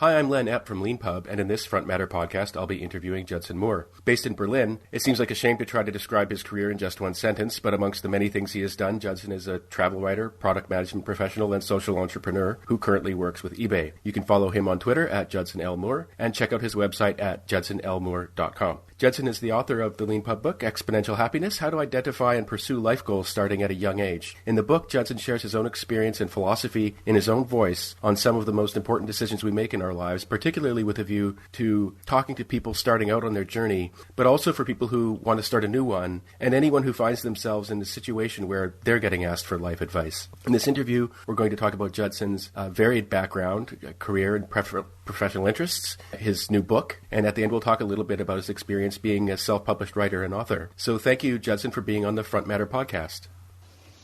Hi, I'm Len Epp from Lean Pub, and in this Front Matter podcast, I'll be interviewing Judson Moore. Based in Berlin, it seems like a shame to try to describe his career in just one sentence, but amongst the many things he has done, Judson is a travel writer, product management professional, and social entrepreneur who currently works with eBay. You can follow him on Twitter at Judson L. Moore, and check out his website at judsonlmoore.com. Judson is the author of the Lean Pub book, Exponential Happiness, How to Identify and Pursue Life Goals Starting at a Young Age. In the book, Judson shares his own experience and philosophy in his own voice on some of the most important decisions we make in our lives, particularly with a view to talking to people starting out on their journey, but also for people who want to start a new one, and anyone who finds themselves in a situation where they're getting asked for life advice. In this interview, we're going to talk about Judson's varied background, career, and professional interests, his new book, and at the end we'll talk a little bit about his experience being a self-published writer and author. So thank you, Judson, for being on the Front Matter podcast.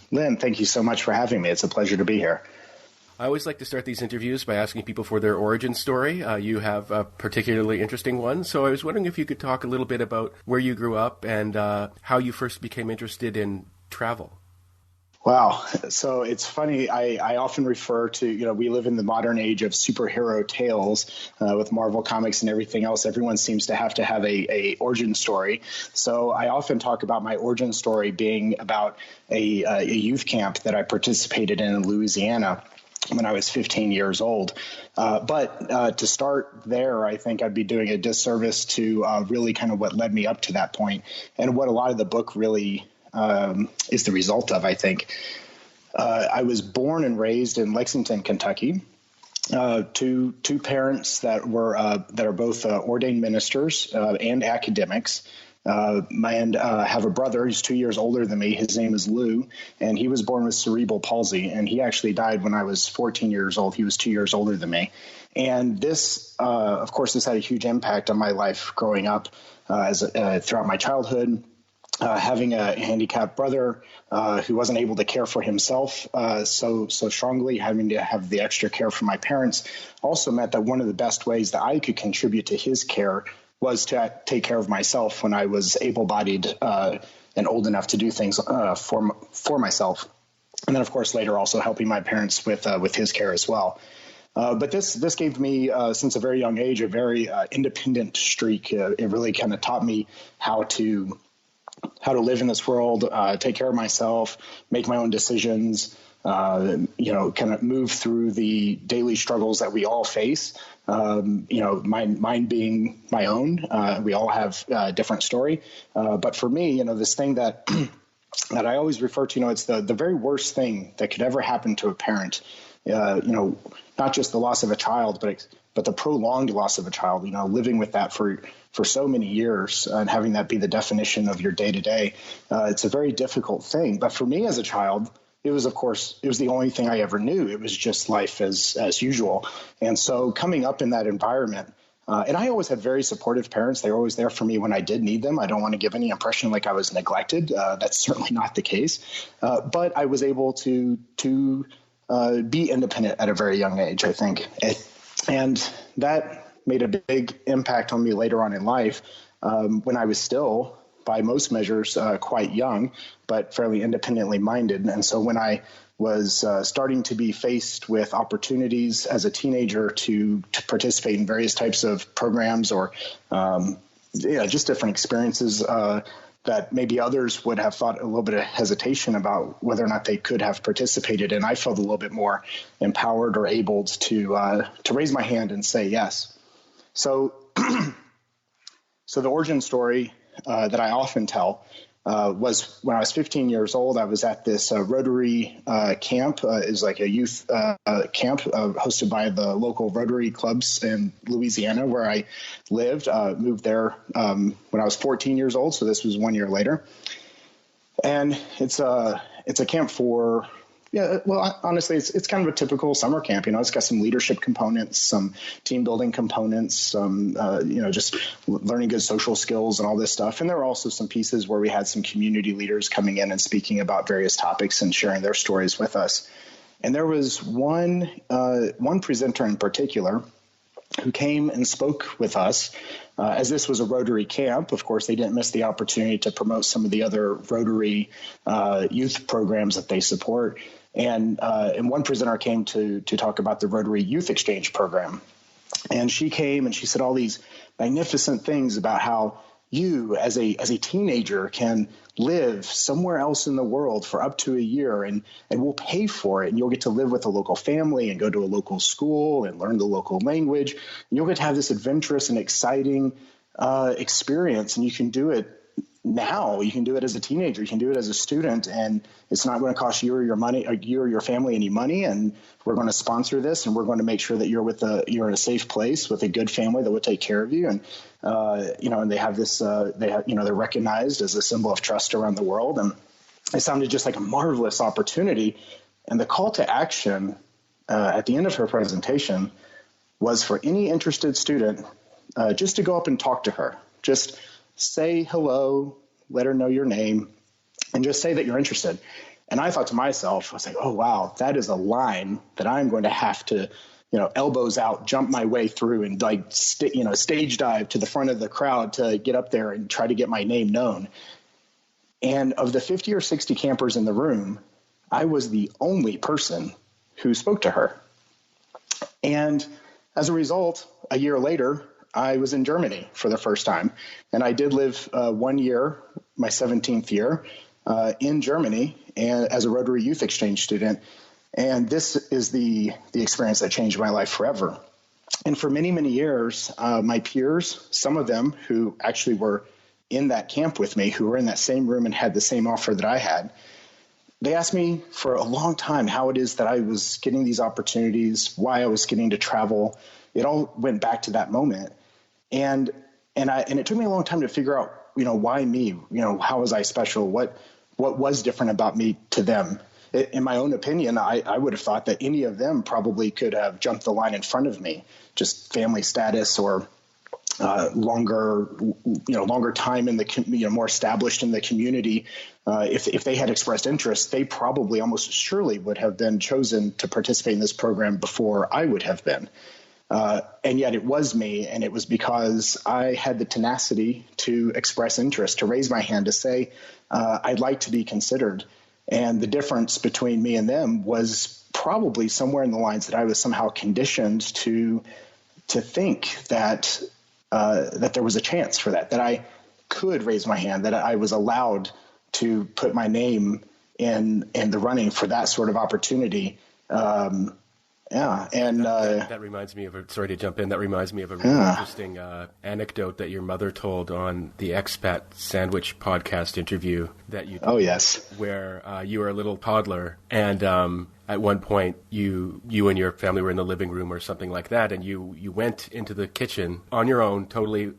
Lynn, thank you so much for having me. It's a pleasure to be here. I always like to start these interviews by asking people for their origin story. You have a particularly interesting one, so I was wondering if you could talk a little bit about where you grew up and how you first became interested in travel. Wow. So it's funny. I often refer to, we live in the modern age of superhero tales with Marvel Comics and everything else. Everyone seems to have a origin story. So I often talk about my origin story being about a youth camp that I participated in Louisiana when I was 15 years old. But to start there, I think I'd be doing a disservice to really kind of what led me up to that point and what a lot of the book really is the result of, I think. I was born and raised in Lexington, Kentucky, to two parents that are both ordained ministers and academics. And have a brother who's 2 years older than me. His name is Lou, and he was born with cerebral palsy, and he actually died when I was 14 years old. He was 2 years older than me. And this, of course, this had a huge impact on my life growing up throughout my childhood. Having a handicapped brother who wasn't able to care for himself so strongly, having to have the extra care from my parents also meant that one of the best ways that I could contribute to his care was to take care of myself when I was able-bodied and old enough to do things for myself. And then, of course, later also helping my parents with his care as well. But this gave me, since a very young age, a very independent streak. It really kind of taught me how to live in this world, take care of myself, make my own decisions, kind of move through the daily struggles that we all face. Mine being my own. We all have a different story. But for me, this thing that that I always refer to, it's the very worst thing that could ever happen to a parent. Not just the loss of a child, but the prolonged loss of a child, living with that for so many years and having that be the definition of your day to day. It's a very difficult thing. But for me as a child, it was the only thing I ever knew. It was just life as usual. And so coming up in that environment, and I always had very supportive parents. They were always there for me when I did need them. I don't want to give any impression like I was neglected. That's certainly not the case. But I was able to be independent at a very young age, I think. And that made a big impact on me later on in life when I was still, by most measures, quite young, but fairly independently minded. And so when I was starting to be faced with opportunities as a teenager to participate in various types of programs or just different experiences that maybe others would have thought a little bit of hesitation about whether or not they could have participated in, I felt a little bit more empowered or able to raise my hand and say yes. So the origin story that I often tell was when I was 15 years old. I was at this Rotary camp. Is like a youth camp hosted by the local Rotary clubs in Louisiana, where I lived. Moved there when I was 14 years old, so this was 1 year later. And it's a camp for. Yeah, well, honestly, it's kind of a typical summer camp. It's got some leadership components, some team building components, some, just learning good social skills and all this stuff. And there were also some pieces where we had some community leaders coming in and speaking about various topics and sharing their stories with us. And there was one presenter in particular who came and spoke with us. As this was a Rotary camp, of course, they didn't miss the opportunity to promote some of the other Rotary youth programs that they support. And one presenter came to talk about the Rotary Youth Exchange program. And she came and she said all these magnificent things about how you as a teenager can live somewhere else in the world for up to a year, and we'll pay for it. And you'll get to live with a local family and go to a local school and learn the local language. And you'll get to have this adventurous and exciting experience. And you can do it now. You can do it as a teenager. You can do it as a student, and it's not going to cost you or your family any money. And we're going to sponsor this, and we're going to make sure that you're in a safe place with a good family that will take care of you. And and they have this. They're recognized as a symbol of trust around the world, and it sounded just like a marvelous opportunity. And the call to action at the end of her presentation was for any interested student just to go up and talk to her. Just say hello, let her know your name, and just say that you're interested. And I thought to myself, I was like, oh, wow, that is a line that I'm going to have to, elbows out, jump my way through and stage dive to the front of the crowd to get up there and try to get my name known. And of the 50 or 60 campers in the room, I was the only person who spoke to her. And as a result, a year later, I was in Germany for the first time. And I did live 1 year, my 17th year, in Germany and as a Rotary Youth Exchange student. And this is the experience that changed my life forever. And for many, many years, my peers, some of them who actually were in that camp with me, who were in that same room and had the same offer that I had, they asked me for a long time how it is that I was getting these opportunities, why I was getting to travel. It all went back to that moment. And it took me a long time to figure out, why me, how was I special? What was different about me to them? In my own opinion, I would have thought that any of them probably could have jumped the line in front of me, just family status or longer time in the, more established in the community. If they had expressed interest, they probably almost surely would have been chosen to participate in this program before I would have been. And yet it was me, and it was because I had the tenacity to express interest, to raise my hand, to say, I'd like to be considered. And the difference between me and them was probably somewhere in the lines that I was somehow conditioned to think that there was a chance for that I could raise my hand, that I was allowed to put my name in the running for that sort of opportunity. And that reminds me of sorry to jump in. That reminds me of a really interesting anecdote that your mother told on the Expat Sandwich podcast interview that you did. Oh, yes. Where you were a little toddler, and at one point you and your family were in the living room or something like that, and you went into the kitchen on your own, totally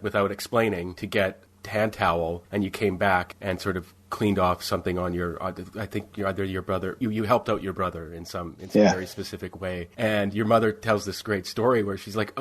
without explaining, to get hand towel, and you came back and sort of cleaned off something on I think either your brother, you helped out your brother in some very specific way. And your mother tells this great story where she's like,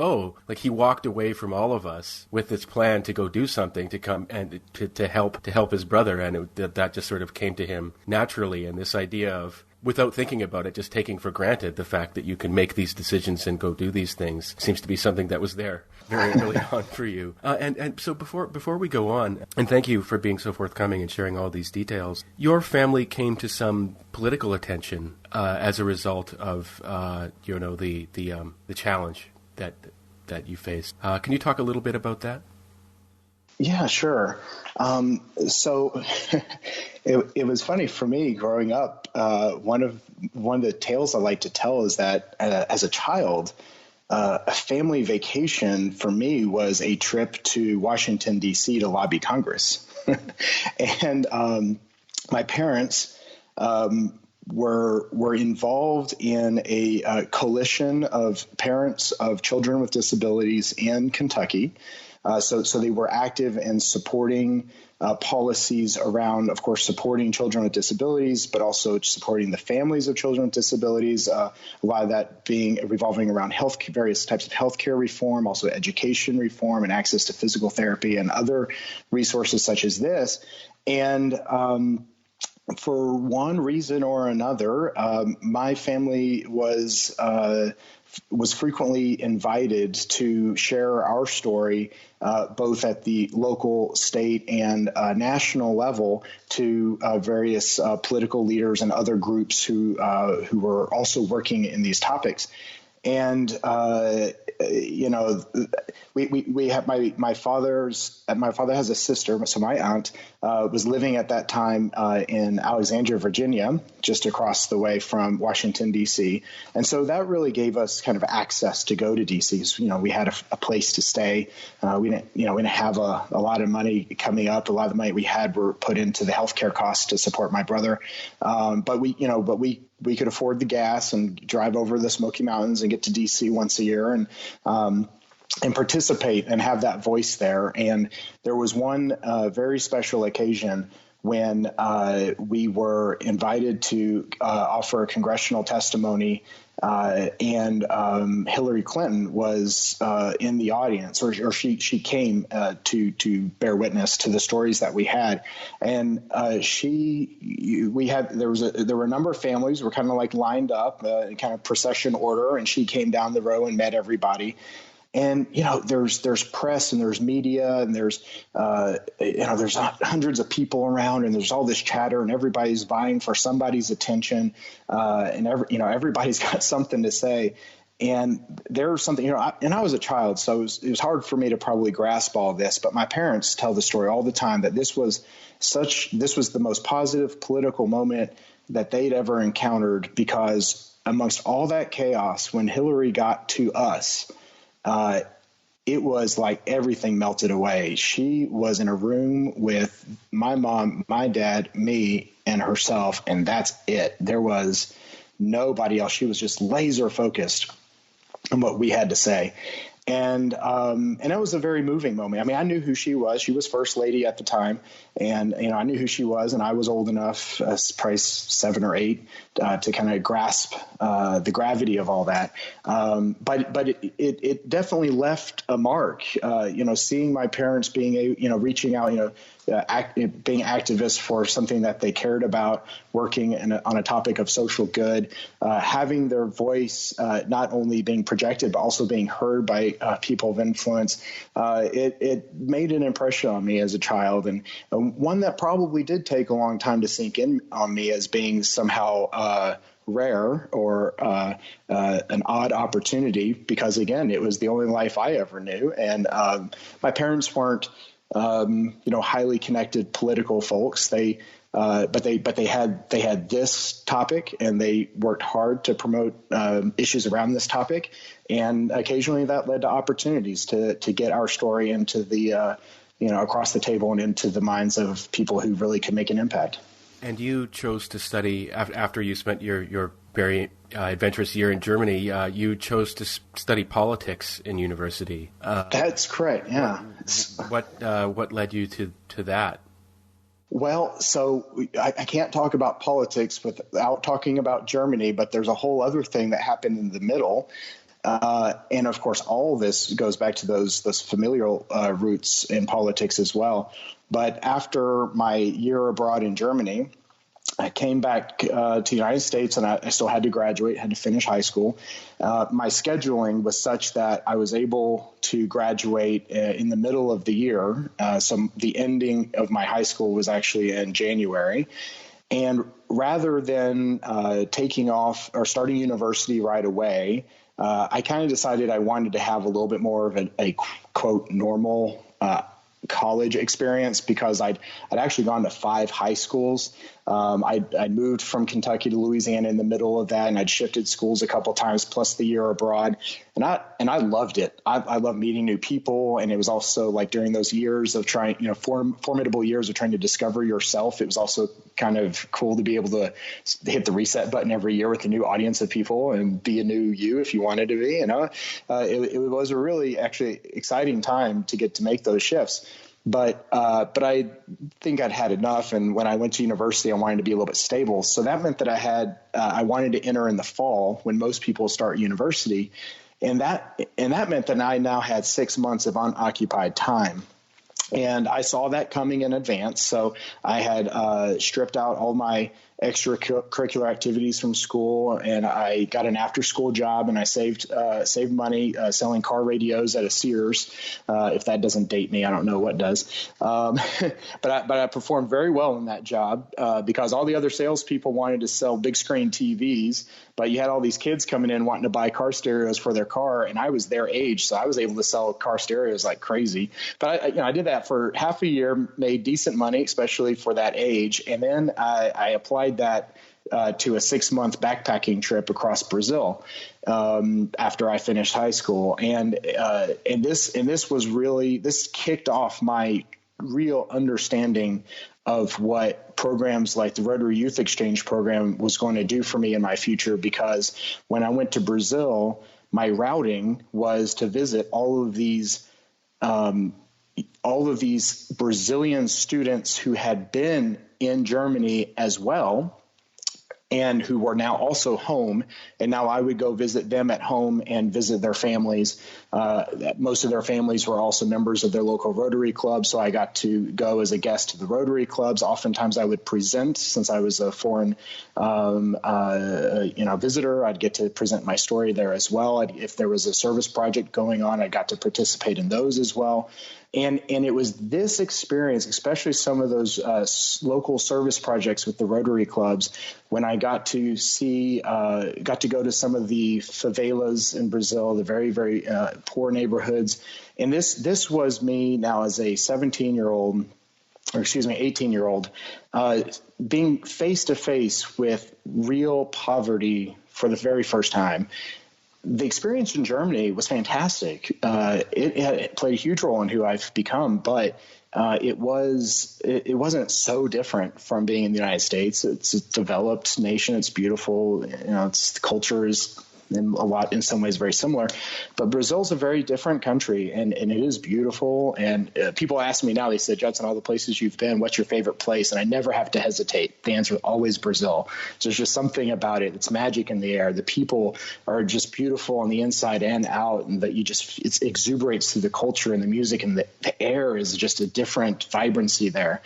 he walked away from all of us with this plan to go do something, to come and to help his brother. And that just sort of came to him naturally. And this idea of, without thinking about it, just taking for granted the fact that you can make these decisions and go do these things seems to be something that was there very early on for you. And so before we go on, and thank you for being so forthcoming and sharing all these details, your family came to some political attention as a result of the challenge that you faced. Can you talk a little bit about that? Yeah, sure. So it was funny for me growing up. One of the tales I like to tell is that as a child, a family vacation for me was a trip to Washington, D.C. to lobby Congress. And my parents were involved in a coalition of parents of children with disabilities in Kentucky. So they were active in supporting policies around, of course, supporting children with disabilities, but also supporting the families of children with disabilities. A lot of that revolving around various types of healthcare reform, also education reform and access to physical therapy and other resources such as this. And for one reason or another, my family was frequently invited to share our story, both at the local, state, and national level, to various political leaders and other groups who were also working in these topics. And you know, we have my father has a sister, so my aunt was living at that time in Alexandria, Virginia, just across the way from Washington, D.C. And so that really gave us kind of access to go to D.C. So, you know, we had a place to stay. We didn't have a lot of money coming up. A lot of the money we had were put into the healthcare costs to support my brother. But we could afford the gas and drive over the Smoky Mountains and get to D.C. once a year and participate and have that voice there. And there was one very special occasion when we were invited to offer a congressional testimony, and Hillary Clinton was in the audience, or she came to bear witness to the stories that we had. And there were a number of families were kind of like lined up in kind of procession order, and she came down the row and met everybody. And, you know, there's press and there's media and there's hundreds of people around, and there's all this chatter and everybody's vying for somebody's attention. And everybody's got something to say. And there's something, I was a child, so it was hard for me to probably grasp all this. But my parents tell the story all the time that this was the most positive political moment that they'd ever encountered, because amongst all that chaos, when Hillary got to us, it was like everything melted away. She was in a room with my mom, my dad, me, and herself, and that's it. There was nobody else. She was just laser focused on what we had to say. And it was a very moving moment. I mean, I knew who she was. She was First Lady at the time. And, I knew who she was, and I was old enough, probably 7 or 8, to kind of grasp the gravity of all that. But it definitely left a mark, seeing my parents being, reaching out, being activists for something that they cared about, working on a topic of social good, having their voice not only being projected, but also being heard by people of influence. It made an impression on me as a child, and one that probably did take a long time to sink in on me as being somehow rare or an odd opportunity, because, again, it was the only life I ever knew. And my parents weren't highly connected political folks. But they had this topic, and they worked hard to promote issues around this topic. And occasionally that led to opportunities to get our story into the, across the table and into the minds of people who really could make an impact. And you chose to study, after you spent your very adventurous year in Germany, you chose to study politics in university. That's correct, yeah. What led you to that? Well, so I can't talk about politics without talking about Germany, but there's a whole other thing that happened in the middle. And of course, all of this goes back to those familial roots in politics as well. But after my year abroad in Germany, I came back to the United States, and I still had to graduate, had to finish high school. My scheduling was such that I was able to graduate in the middle of the year. So the ending of my high school was actually in January. And rather than taking off or starting university right away, I kind of decided I wanted to have a little bit more of a quote, normal college experience, because I'd actually gone to 5 high schools. I'd moved from Kentucky to Louisiana in the middle of that, and I'd shifted schools a couple times, plus the year abroad. And I loved it. I love meeting new people. And it was also like during those years of trying, formidable years of trying to discover yourself, it was also kind of cool to be able to hit the reset button every year with a new audience of people and be a new you if you wanted to be, it was a really actually exciting time to get to make those shifts. But I think I'd had enough. And when I went to university, I wanted to be a little bit stable. So that meant that I wanted to enter in the fall when most people start university. And that meant that I now had 6 months of unoccupied time. And I saw that coming in advance. So I had stripped out all my extracurricular activities from school, and I got an after-school job, and I saved money selling car radios at a Sears. If that doesn't date me, I don't know what does. But I performed very well in that job because all the other salespeople wanted to sell big screen TVs, but you had all these kids coming in wanting to buy car stereos for their car, and I was their age, so I was able to sell car stereos like crazy. But I did that for half a year, made decent money, especially for that age, and then I applied that to a 6-month backpacking trip across Brazil after I finished high school, and this kicked off my real understanding of what programs like the Rotary Youth Exchange program was going to do for me in my future. Because when I went to Brazil, my routing was to visit all of these Brazilian students who had been in Germany as well, and who were now also home. And now I would go visit them at home and visit their families. Most of their families were also members of their local Rotary club, so I got to go as a guest to the Rotary clubs. Oftentimes I would present, since I was a foreign visitor. I'd get to present my story there as well. If there was a service project going on, I got to participate in those as well. And it was this experience, especially some of those local service projects with the Rotary clubs, when I got to go to some of the favelas in Brazil, the very, very poor neighborhoods. And this was me now as a 18-year-old, being face to face with real poverty for the very first time. The experience in Germany was fantastic. It played a huge role in who I've become, but it wasn't so different from being in the United States. It's a developed nation. It's beautiful. The culture is in some ways very similar, but Brazil's a very different country, and it is beautiful. And people ask me now, they said, Judson, all the places you've been, what's your favorite place? And I never have to hesitate. The answer is always Brazil. So there's just something about it. It's magic in the air. The people are just beautiful on the inside and out, and that it exuberates through the culture and the music, and the air is just a different vibrancy there.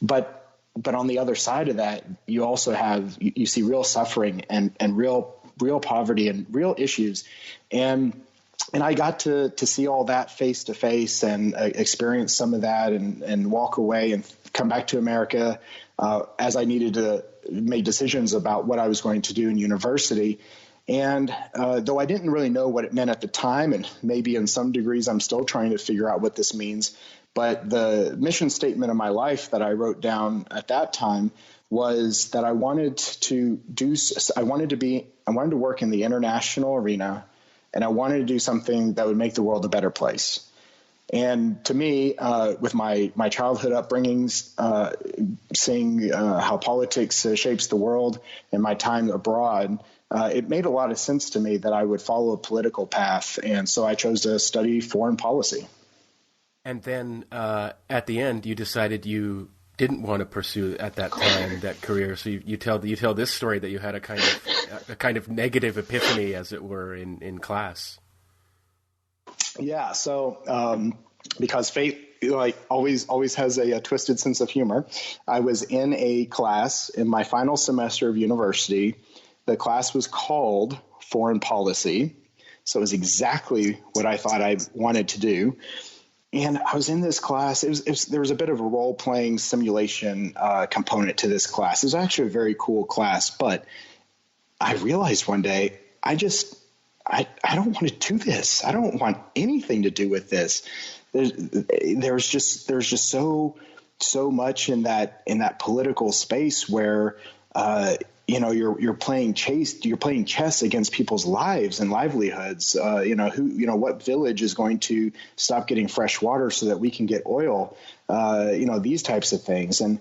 But on the other side of that, you also you see real suffering and real poverty and real issues. And I got to see all that face to face and experience some of that and walk away and come back to America as I needed to make decisions about what I was going to do in university. And though I didn't really know what it meant at the time, and maybe in some degrees I'm still trying to figure out what this means, but the mission statement of my life that I wrote down at that time was that I wanted to work in the international arena, and I wanted to do something that would make the world a better place. And to me, with my childhood upbringings, seeing how politics shapes the world, and my time abroad, it made a lot of sense to me that I would follow a political path. And so I chose to study foreign policy. And then at the end, you decided you didn't want to pursue at that time that career. So you tell this story that you had a kind of negative epiphany, as it were, in class. Yeah. So because fate always has a twisted sense of humor, I was in a class in my final semester of university. The class was called Foreign Policy. So it was exactly what I thought I wanted to do. And I was in this class. There was a bit of a role-playing simulation component to this class. It was actually a very cool class, but I realized one day, I don't want to do this. I don't want anything to do with this. There's just so much in that political space where you're playing chess against people's lives and livelihoods. What village is going to stop getting fresh water so that we can get oil? These types of things. And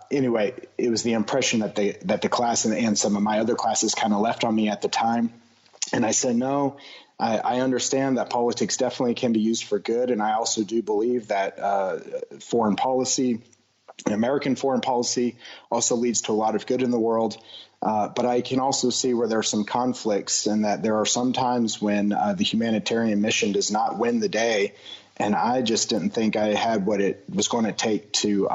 anyway, it was the impression that the class and some of my other classes kind of left on me at the time. And I said, no, I understand that politics definitely can be used for good, and I also do believe that foreign policy. American foreign policy also leads to a lot of good in the world, but I can also see where there are some conflicts, and that there are some times when the humanitarian mission does not win the day, and I just didn't think I had what it was going to take to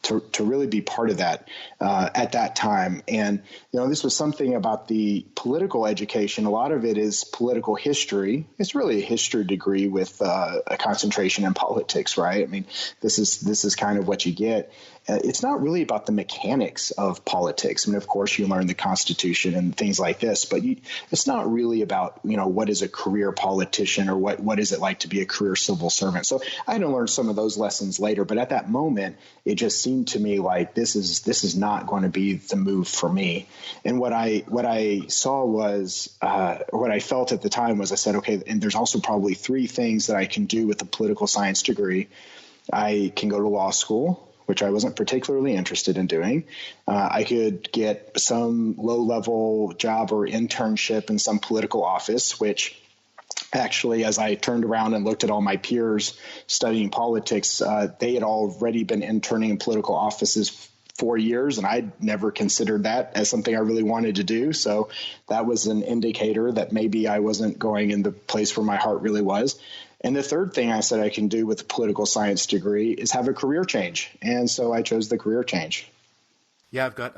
to really be part of that at that time. And, this was something about the political education. A lot of it is political history. It's really a history degree with a concentration in politics, right? I mean, this is kind of what you get. It's not really about the mechanics of politics. I mean, of course, you learn the Constitution and things like this, but it's not really about, what is a career politician or what is it like to be a career civil servant. So I had to learn some of those lessons later. But at that moment, it just seemed to me like this is not going to be the move for me. And what I saw was, what I felt at the time was, I said, okay, and there's also probably three things that I can do with a political science degree. I can go to law school, which I wasn't particularly interested in doing. I could get some low-level job or internship in some political office, which actually, as I turned around and looked at all my peers studying politics, they had already been interning in political offices 4 years, and I'd never considered that as something I really wanted to do. So that was an indicator that maybe I wasn't going in the place where my heart really was. And the third thing I said I can do with a political science degree is have a career change. And so I chose the career change. Yeah, we've got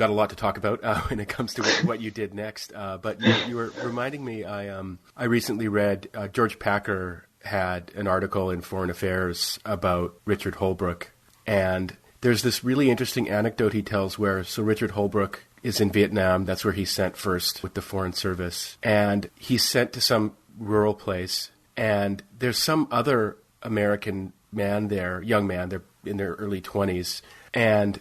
a lot to talk about when it comes to what you did next. But you were reminding me, I recently read George Packer had an article in Foreign Affairs about Richard Holbrooke. And there's this really interesting anecdote he tells where, so Richard Holbrooke is in Vietnam. That's where he's sent first with the Foreign Service. And he's sent to some rural place, and there's some other American man there, young man, they're in their early 20s, and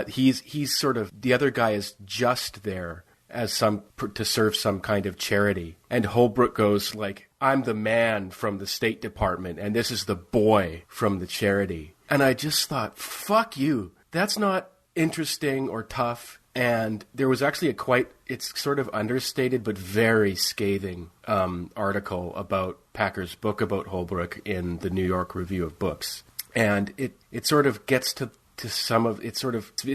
he's sort of, the other guy is just there as to serve some kind of charity. And Holbrooke goes like, I'm the man from the State Department, and this is the boy from the charity. And I just thought, fuck you. That's not interesting or tough. And there was actually it's sort of understated but very scathing article about Packer's book about Holbrooke in the New York Review of Books. And it sort of gets to some of it's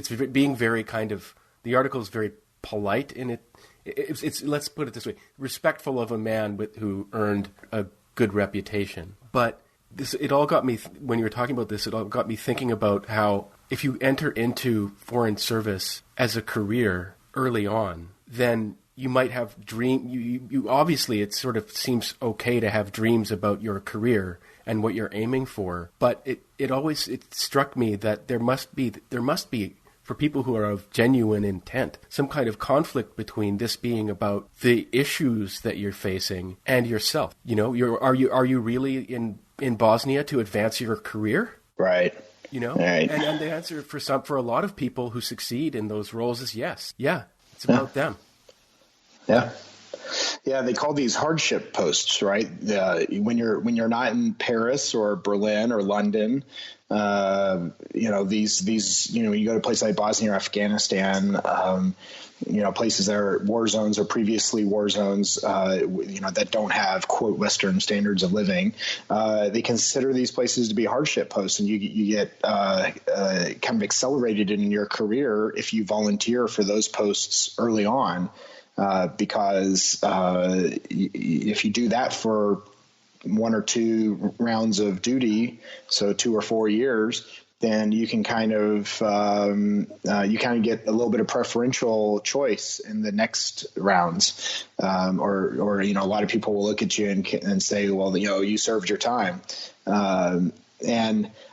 being very kind of, the article is very polite in it's let's put it this way, respectful of a man who earned a good reputation. But it all got me, when you were talking about this, it all got me thinking about how if you enter into foreign service as a career early on, then you might have you obviously, it sort of seems okay to have dreams about your career and what you're aiming for. But it struck me that there must be for people who are of genuine intent, some kind of conflict between this being about the issues that you're facing and yourself. Are you really in Bosnia to advance your career? Right. Right. And the answer for a lot of people who succeed in those roles is yes. Yeah, it's about them. Yeah. Yeah, they call these hardship posts, right? When you're not in Paris or Berlin or London, these when you go to places like Bosnia or Afghanistan, places that are war zones or previously war zones, that don't have, quote, Western standards of living, they consider these places to be hardship posts, and you get kind of accelerated in your career if you volunteer for those posts early on. Because if you do that for 1 or 2 rounds of duty, so 2 or 4 years, then you can kind of get a little bit of preferential choice in the next rounds, or a lot of people will look at you and say, well, you served your time, and.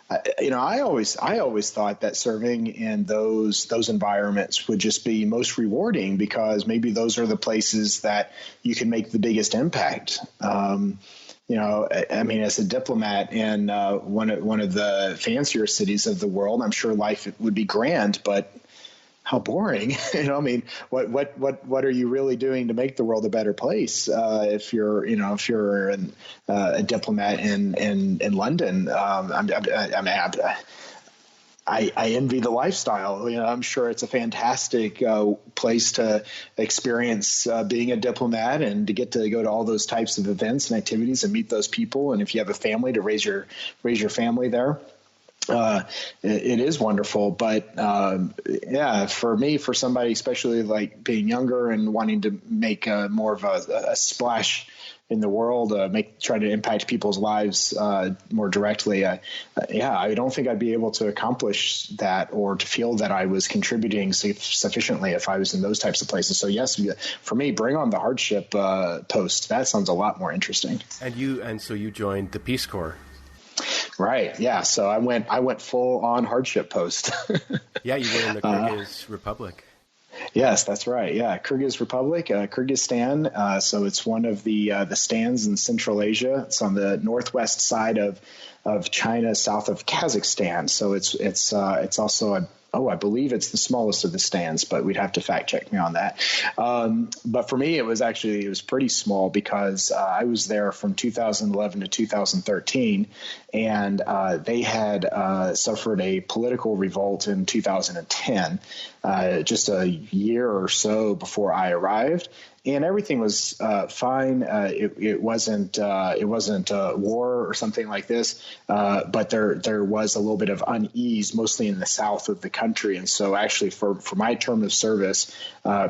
I always thought that serving in those environments would just be most rewarding, because maybe those are the places that you can make the biggest impact. As a diplomat in one of the fancier cities of the world, I'm sure life would be grand, but how boring. What are you really doing to make the world a better place? If you're a diplomat in London, I envy the lifestyle. I'm sure it's a fantastic place to experience being a diplomat, and to get to go to all those types of events and activities and meet those people. And if you have a family, to raise your family there. It is wonderful, but for me, for somebody, especially like being younger and wanting to make more of a splash in the world, try to impact people's lives more directly. I don't think I'd be able to accomplish that or to feel that I was contributing sufficiently if I was in those types of places. So yes, for me, bring on the hardship post. That sounds a lot more interesting. And so you joined the Peace Corps. Right. Yeah. So I went full on hardship post. Yeah, you were in the Kyrgyz Republic. Yes, that's right. Yeah, Kyrgyz Republic, Kyrgyzstan. So it's one of the stands in Central Asia. It's on the northwest side of China, south of Kazakhstan. So it's also I believe it's the smallest of the stands, but we'd have to fact check me on that. But for me, it was pretty small because I was there from 2011 to 2013, and they had suffered a political revolt in 2010, just a year or so before I arrived. And everything was fine. It wasn't war or something like this, but there was a little bit of unease, mostly in the south of the country. And so, actually, for my term of service,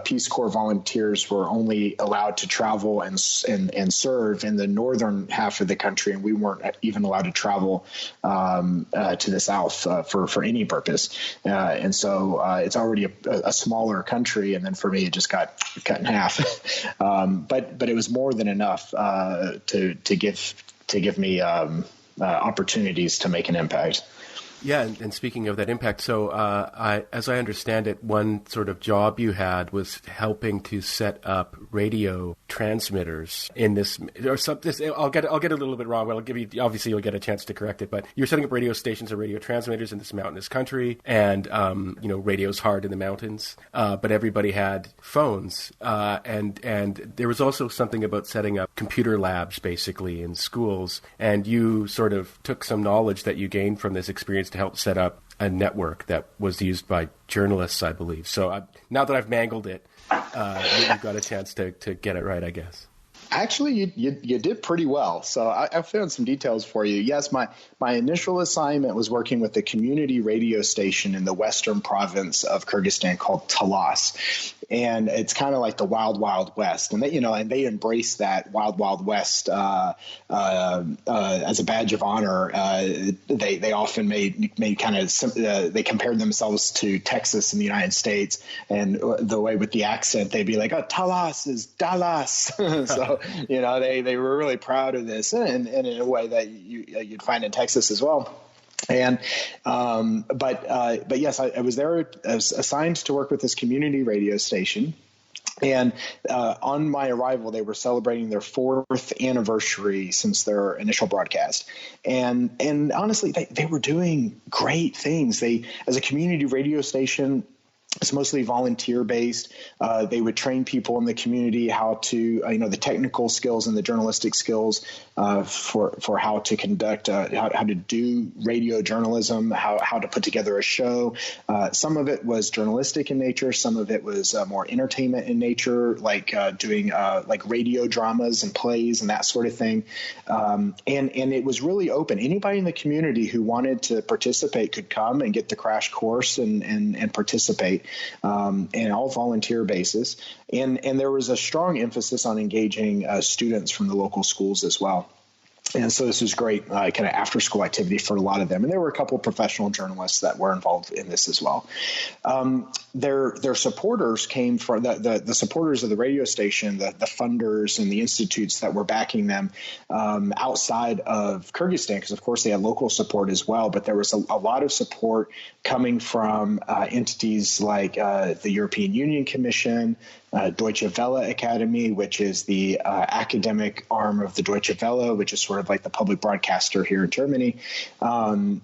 Peace Corps volunteers were only allowed to travel and serve in the northern half of the country, and we weren't even allowed to travel to the south for any purpose. And so, it's already a smaller country, and then for me, it just got cut in half. But it was more than enough to give me opportunities to make an impact. Yeah, and speaking of that impact, so as I understand it, one sort of job you had was helping to set up radio transmitters in this, or something. I'll get a little bit wrong. Well, I'll give you. Obviously, you'll get a chance to correct it. But you're setting up radio stations or radio transmitters in this mountainous country, and radio's hard in the mountains. But everybody had phones, and there was also something about setting up computer labs, basically, in schools. And you sort of took some knowledge that you gained from this experience to help set up a network that was used by journalists, I believe. So now that I've mangled it, you've got a chance to get it right, I guess. Actually, you did pretty well. So I found some details for you. Yes, my initial assignment was working with the community radio station in the western province of Kyrgyzstan called Talas. And it's kind of like the wild, wild west. And they embrace that wild, wild west as a badge of honor. They often made kind of they compared themselves to Texas in the United States. And the way with the accent, they'd be like, "Oh, Talas is Dallas." So they were really proud of this, and in a way that you'd find in Texas as well. And but yes, I was there. I was assigned to work with this community radio station. And on my arrival, they were celebrating their 4th anniversary since their initial broadcast. And honestly, they were doing great things. They, as a community radio station, it's mostly volunteer based. They would train people in the community how to, the technical skills and the journalistic skills for how to conduct, how to do radio journalism, how to put together a show. Some of it was journalistic in nature. Some of it was more entertainment in nature, like doing like radio dramas and plays and that sort of thing. And it was really open. Anybody in the community who wanted to participate could come and get the crash course and participate. And all volunteer basis. And there was a strong emphasis on engaging students from the local schools as well. And so this was great kind of after-school activity for a lot of them. And there were a couple of professional journalists that were involved in this as well. Their supporters came from the supporters of the radio station, the funders and the institutes that were backing them outside of Kyrgyzstan, because, of course, they had local support as well. But there was a lot of support coming from entities like the European Union Commission, Deutsche Welle Academy, which is the academic arm of the Deutsche Welle, which is sort of like the public broadcaster here in Germany, other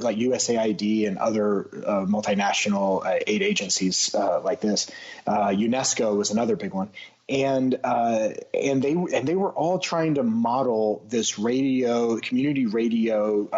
like USAID and other multinational aid agencies like this. UNESCO was another big one. And they were all trying to model this community radio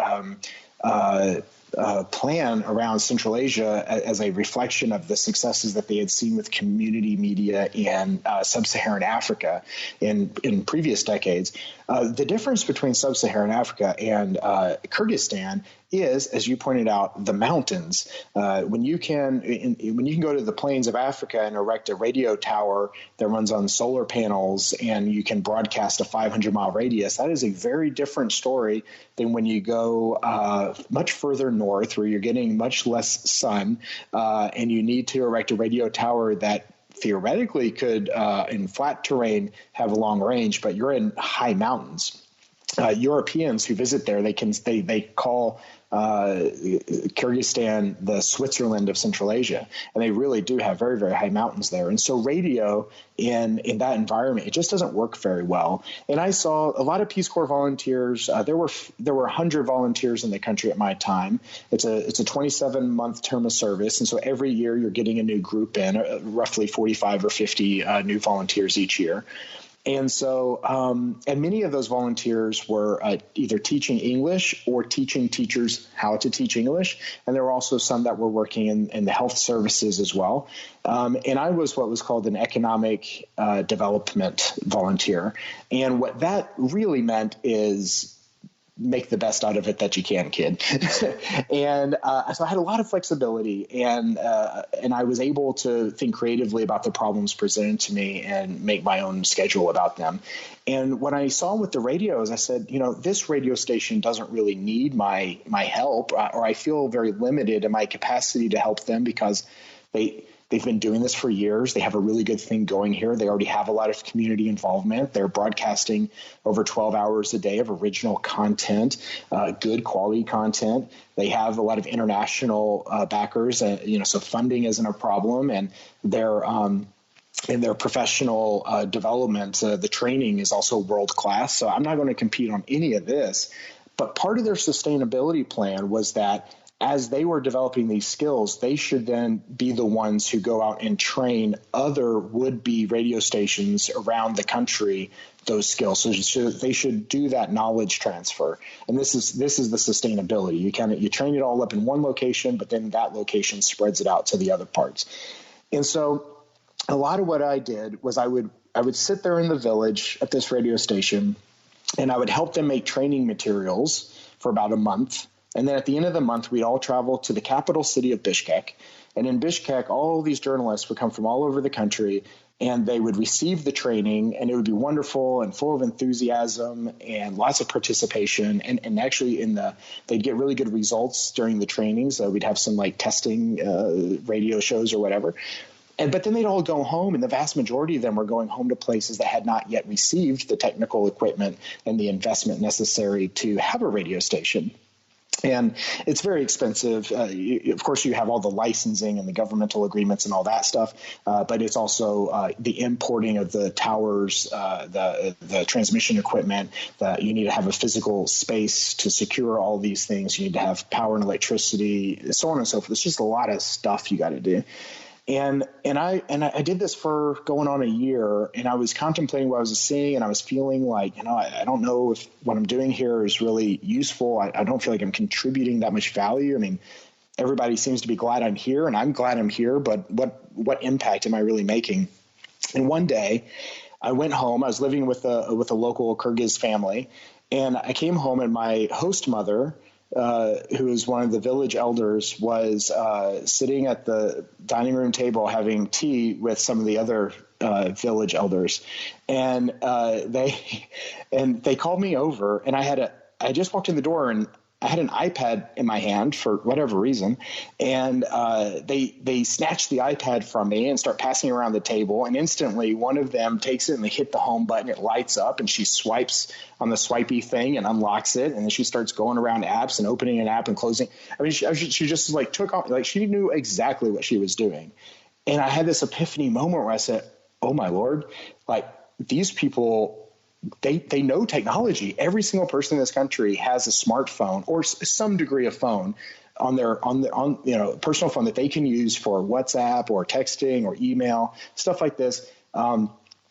plan around Central Asia as a reflection of the successes that they had seen with community media in sub-Saharan Africa in previous decades. The difference between sub-Saharan Africa and Kyrgyzstan is, as you pointed out, the mountains. When you can go to the plains of Africa and erect a radio tower that runs on solar panels and you can broadcast a 500-mile radius, that is a very different story than when you go much further north where you're getting much less sun and you need to erect a radio tower that theoretically could, in flat terrain, have a long range, but you're in high mountains. Europeans who visit there, they call Kyrgyzstan the Switzerland of Central Asia, and they really do have very, very high mountains there. And so radio in that environment, it just doesn't work very well. And I saw a lot of Peace Corps volunteers. There were 100 volunteers in the country at my time. It's a 27-month term of service, and so every year you're getting a new group in, roughly 45 or 50 new volunteers each year. And so, and many of those volunteers were either teaching English or teaching teachers how to teach English. And there were also some that were working in the health services as well. And I was what was called an economic development volunteer. And what that really meant is make the best out of it that you can, kid. And so I had a lot of flexibility, and I was able to think creatively about the problems presented to me and make my own schedule about them. And what I saw with the radios, I said, this radio station doesn't really need my help, or I feel very limited in my capacity to help them because they've been doing this for years. They have a really good thing going here. They already have a lot of community involvement. They're broadcasting over 12 hours a day of original content, good quality content. They have a lot of international backers, so funding isn't a problem. And in their professional development, the training is also world class. So I'm not going to compete on any of this. But part of their sustainability plan was that as they were developing these skills, they should then be the ones who go out and train other would-be radio stations around the country those skills. So they should do that knowledge transfer. And this is the sustainability. You train it all up in one location, but then that location spreads it out to the other parts. And so a lot of what I did was I would sit there in the village at this radio station, and I would help them make training materials for about a month. And then at the end of the month, we'd all travel to the capital city of Bishkek. And in Bishkek, all these journalists would come from all over the country, and they would receive the training, and it would be wonderful and full of enthusiasm and lots of participation. And actually they'd get really good results during the trainings. We'd have some testing radio shows or whatever. But then they'd all go home, and the vast majority of them were going home to places that had not yet received the technical equipment and the investment necessary to have a radio station. And it's very expensive. Of course, you have all the licensing and the governmental agreements and all that stuff, but it's also the importing of the towers, the transmission equipment. You need to have a physical space to secure all these things. You need to have power and electricity, so on and so forth. It's just a lot of stuff you got to do. And I did this for going on a year, and I was contemplating what I was seeing, and I was feeling like, I don't know if what I'm doing here is really useful. I don't feel like I'm contributing that much value. I mean, everybody seems to be glad I'm here, and I'm glad I'm here, but what impact am I really making? And one day I went home. I was living with a local Kyrgyz family, and I came home, and my host mother, who is one of the village elders, was sitting at the dining room table having tea with some of the other village elders, and they called me over, and I just walked in the door, and I had an iPad in my hand for whatever reason, and they snatched the iPad from me and start passing it around the table, and instantly one of them takes it and they hit the home button. It lights up, and she swipes on the swipey thing and unlocks it, and then she starts going around apps and opening an app and closing. I mean, she just took off, she knew exactly what she was doing. And I had this epiphany moment where I said, oh my Lord, these people, they know technology. Every single person in this country has a smartphone or some degree of phone on their personal phone that they can use for WhatsApp or texting or email, stuff like this.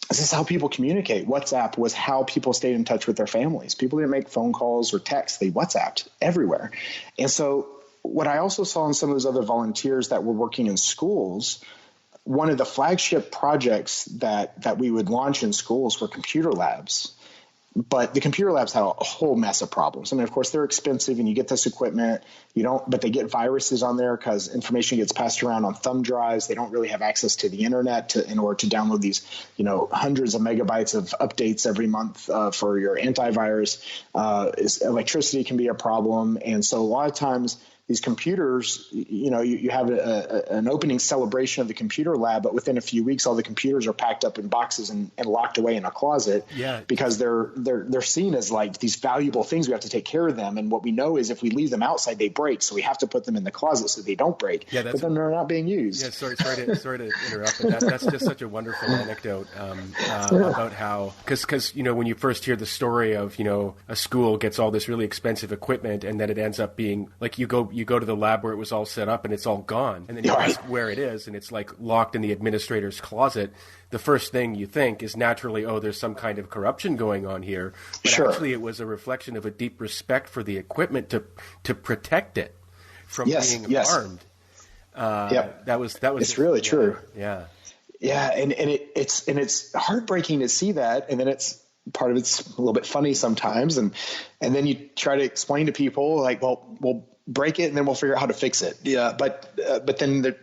This is how people communicate. WhatsApp was how people stayed in touch with their families. People didn't make phone calls or texts. They WhatsApped everywhere. And so what I also saw in some of those other volunteers that were working in schools, one of the flagship projects that we would launch in schools were computer labs. But the computer labs had a whole mess of problems. I mean, of course, they're expensive, and you get this equipment, but they get viruses on there because information gets passed around on thumb drives. They don't really have access to the internet in order to download these, hundreds of megabytes of updates every month for your antivirus. Electricity can be a problem, and so a lot of times these computers, you have an opening celebration of the computer lab, but within a few weeks, all the computers are packed up in boxes and locked away in a closet because they're seen as like these valuable things. We have to take care of them. And what we know is if we leave them outside, they break. So we have to put them in the closet so they don't break. Yeah, but then they're not being used. Yeah, sorry to interrupt, but that's just such a wonderful anecdote about how, because when you first hear the story of, a school gets all this really expensive equipment and then it ends up being like you go to the lab where it was all set up and it's all gone. And then you ask where it is and it's like locked in the administrator's closet. The first thing you think is naturally, there's some kind of corruption going on here. But actually it was a reflection of a deep respect for the equipment to protect it from being harmed. That was it's really true. Yeah. Yeah. And it's heartbreaking to see that. And then part of it's a little bit funny sometimes. And then you try to explain to people like, we'll break it and then we'll figure out how to fix it. Yeah. But then the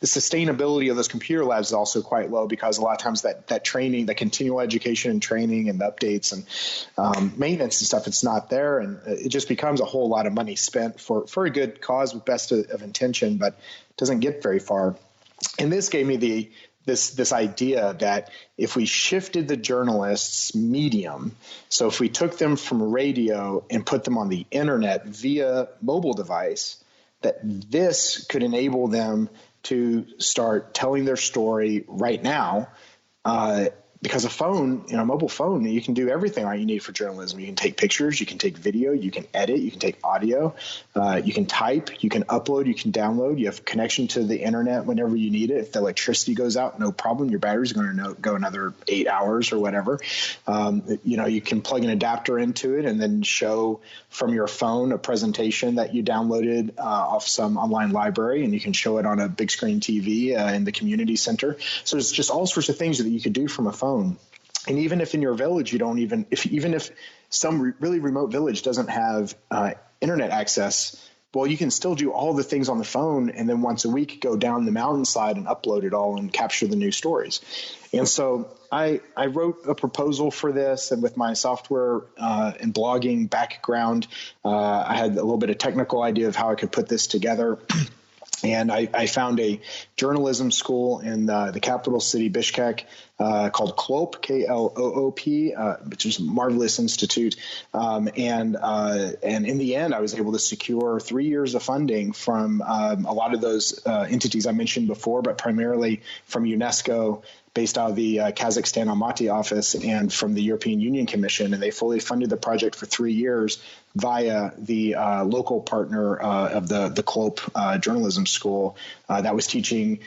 sustainability of those computer labs is also quite low because a lot of times that training, that continual education and training and the updates and maintenance and stuff, it's not there. And it just becomes a whole lot of money spent for a good cause with best of intention, but it doesn't get very far. And this gave me this idea that if we shifted the journalists' medium, so if we took them from radio and put them on the internet via mobile device, that this could enable them to start telling their story right now. Because a mobile phone, you can do everything you need for journalism. You can take pictures, you can take video, you can edit, you can take audio, you can type, you can upload, you can download. You have connection to the internet whenever you need it. If the electricity goes out, no problem. Your battery's going to go another 8 hours or whatever. You can plug an adapter into it and then show from your phone a presentation that you downloaded off some online library, and you can show it on a big screen TV in the community center. So there's just all sorts of things that you could do from a phone. And even if in your village even if some really remote village doesn't have internet access, well, you can still do all the things on the phone, and then once a week go down the mountainside and upload it all and capture the new stories. And so I wrote a proposal for this, and with my software and blogging background, I had a little bit of technical idea of how I could put this together. And I found a journalism school in the capital city, Bishkek, called KLOP, K-L-O-O-P, which is a marvelous institute. And in the end, I was able to secure 3 years of funding from a lot of those entities I mentioned before, but primarily from UNESCO, based out of the Kazakhstan Almaty office, and from the European Union Commission. And they fully funded the project for 3 years via the local partner of the KLOP journalism school that was teaching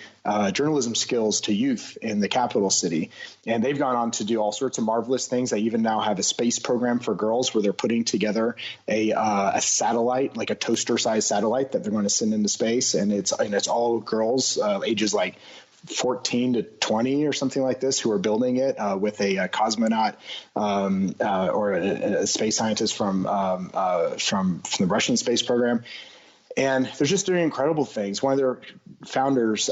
journalism skills to youth in the capital city. And they've gone on to do all sorts of marvelous things. They even now have a space program for girls where they're putting together a satellite, like a toaster-sized satellite that they're going to send into space. And it's all girls ages like 14 to 20 or something like this who are building it with a cosmonaut or a space scientist from the Russian space program. And they're just doing incredible things. One of their founders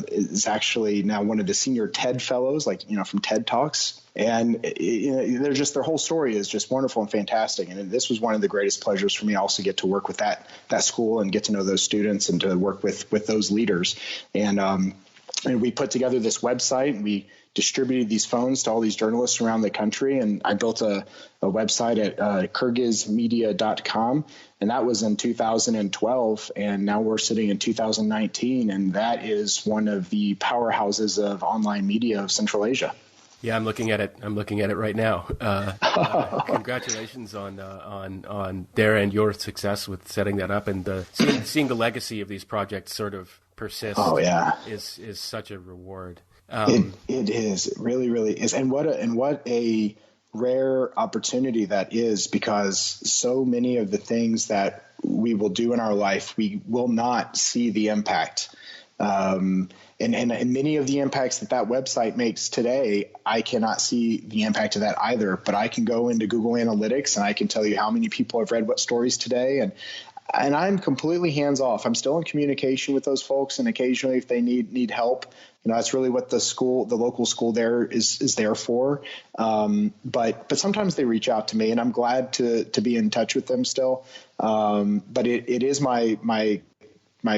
is actually now one of the senior TED fellows, from TED Talks. And they're just, their whole story is just wonderful and fantastic. And this was one of the greatest pleasures for me. I also get to work with that school and get to know those students and to work with those leaders. And we put together this website, and we distributed these phones to all these journalists around the country. And I built a website at kyrgyzmedia.com. And that was in 2012. And now we're sitting in 2019. And that is one of the powerhouses of online media of Central Asia. Yeah, I'm looking at it right now. Congratulations on their and your success with setting that up, and seeing the legacy of these projects sort of persist. Oh yeah, is such a reward. It is. It really, really is. And what a rare opportunity that is, because so many of the things that we will do in our life, we will not see the impact. And many of the impacts that website makes today, I cannot see the impact of that either. But I can go into Google Analytics and I can tell you how many people have read what stories today. And I'm completely hands off. I'm still in communication with those folks, and occasionally if they need help, that's really what the local school there is there for. But sometimes they reach out to me, and I'm glad to be in touch with them still. But it is my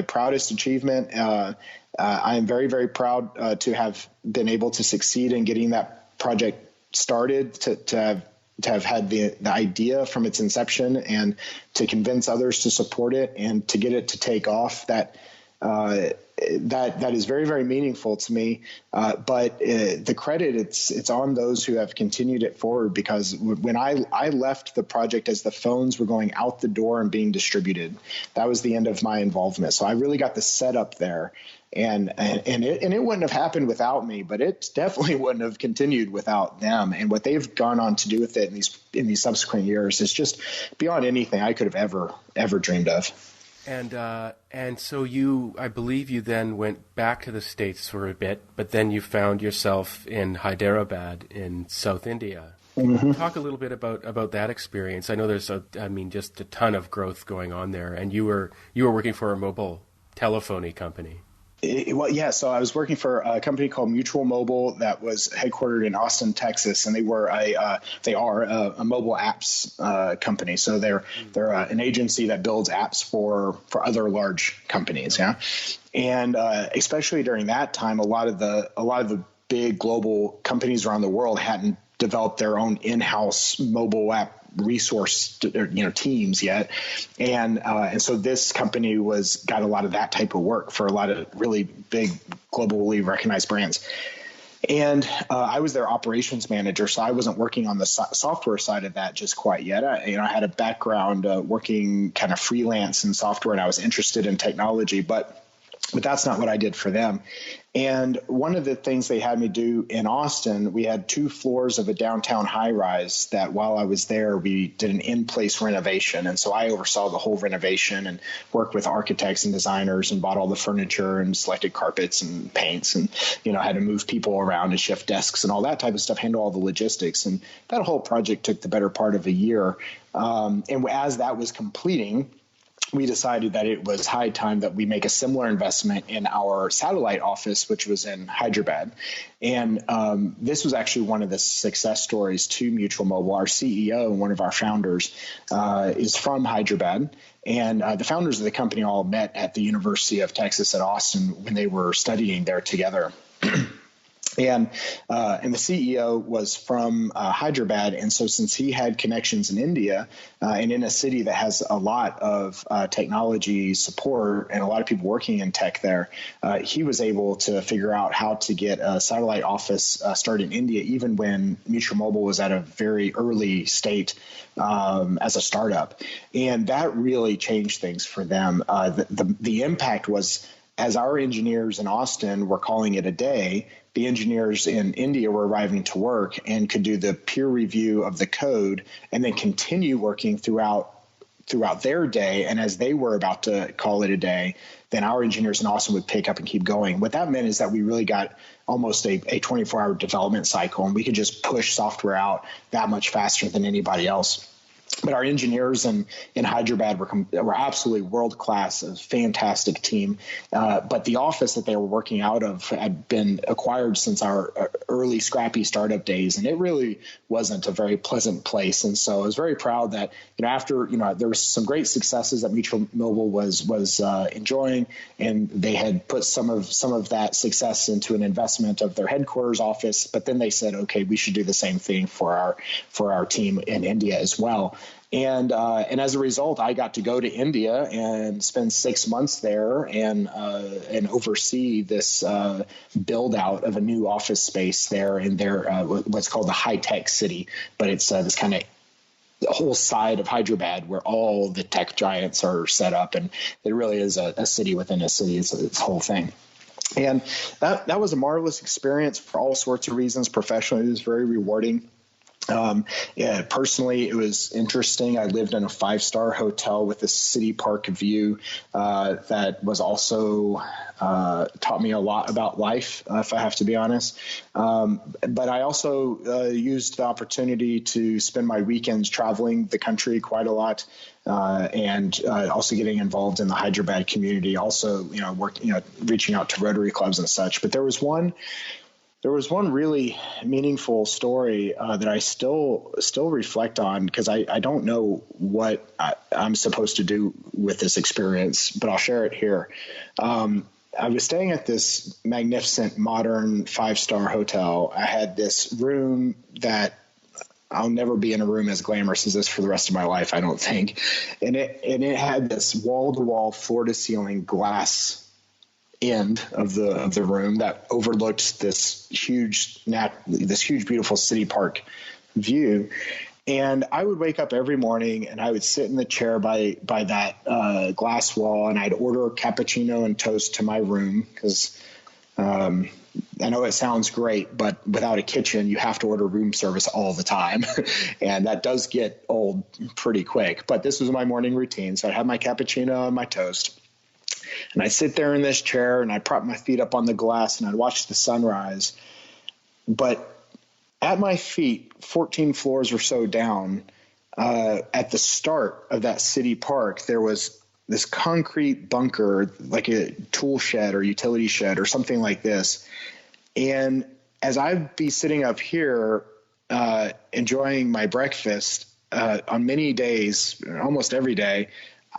proudest achievement. I am very, very proud to have been able to succeed in getting that project started, to have had the idea from its inception, and to convince others to support it, and to get it to take off. That is very, very meaningful to me. But the credit, it's on those who have continued it forward, because when I left the project as the phones were going out the door and being distributed, that was the end of my involvement. So I really got the setup there. And it wouldn't have happened without me, but it definitely wouldn't have continued without them. And what they've gone on to do with it in these subsequent years is just beyond anything I could have ever dreamed of. And so I believe you then went back to the States for a bit, but then you found yourself in Hyderabad in South India. Mm-hmm. Talk a little bit about that experience. I know there's just a ton of growth going on there, and you were working for a mobile telephony company. So I was working for a company called Mutual Mobile that was headquartered in Austin, Texas, and they are a mobile apps company. So they're an agency that builds apps for other large companies. Yeah, and especially during that time, a lot of the big global companies around the world hadn't developed their own in-house mobile app resource teams yet, and so this company got a lot of that type of work for a lot of really big globally recognized brands. And I was their operations manager, so I wasn't working on the software side of that just quite yet. I had a background working kind of freelance in software, and I was interested in technology, but that's not what I did for them. And one of the things they had me do in Austin, we had 2 floors of a downtown high-rise that while I was there, we did an in-place renovation. And so I oversaw the whole renovation and worked with architects and designers and bought all the furniture and selected carpets and paints and, had to move people around and shift desks and all that type of stuff, handle all the logistics. And that whole project took the better part of a year. And as that was completing, we decided that it was high time that we make a similar investment in our satellite office, which was in Hyderabad. And this was actually one of the success stories to Mutual Mobile. Our CEO and one of our founders is from Hyderabad. And the founders of the company all met at the University of Texas at Austin when they were studying there together. And the CEO was from Hyderabad. And so since he had connections in India and in a city that has a lot of technology support and a lot of people working in tech there, he was able to figure out how to get a satellite office started in India, even when Mutual Mobile was at a very early state as a startup. And that really changed things for them. The impact was, as our engineers in Austin were calling it a day, the engineers in India were arriving to work and could do the peer review of the code and then continue working throughout their day. And as they were about to call it a day, then our engineers in Austin would pick up and keep going. What that meant is that we really got almost a 24-hour development cycle, and we could just push software out that much faster than anybody else. But our engineers in Hyderabad were absolutely world-class, a fantastic team. But the office that they were working out of had been acquired since our early scrappy startup days, and it really wasn't a very pleasant place. And so I was very proud that after there were some great successes that Mutual Mobile was enjoying, and they had put some of that success into an investment of their headquarters office. But then they said, okay, we should do the same thing for our team in India as well. And as a result, I got to go to India and spend 6 months there and oversee this build out of a new office space there in their what's called the high tech city. But it's this kind of the whole side of Hyderabad where all the tech giants are set up, and it really is a city within a city. It's a whole thing. And that was a marvelous experience for all sorts of reasons. Professionally, it was very rewarding. Yeah, personally, it was interesting. I lived in a 5-star hotel with a city park view that was also taught me a lot about life, if I have to be honest. But I also used the opportunity to spend my weekends traveling the country quite a lot. And also getting involved in the Hyderabad community, also, reaching out to Rotary clubs and such. But there was one really meaningful story that I still reflect on, because I don't know what I'm supposed to do with this experience, but I'll share it here. I was staying at this magnificent modern 5-star hotel. I had this room that I'll never be in a room as glamorous as this for the rest of my life, I don't think. And it had this wall-to-wall, floor-to-ceiling glass end of the room that overlooked this huge beautiful city park view. And I would wake up every morning and I would sit in the chair by that glass wall, and I'd order a cappuccino and toast to my room, because I know it sounds great, but without a kitchen, you have to order room service all the time. And that does get old pretty quick. But this was my morning routine. So I'd have my cappuccino and my toast. And I'd sit there in this chair and I'd prop my feet up on the glass and I'd watch the sunrise. But at my feet, 14 floors or so down, at the start of that city park, there was this concrete bunker, like a tool shed or utility shed or something like this. And as I'd be sitting up here enjoying my breakfast on many days, almost every day,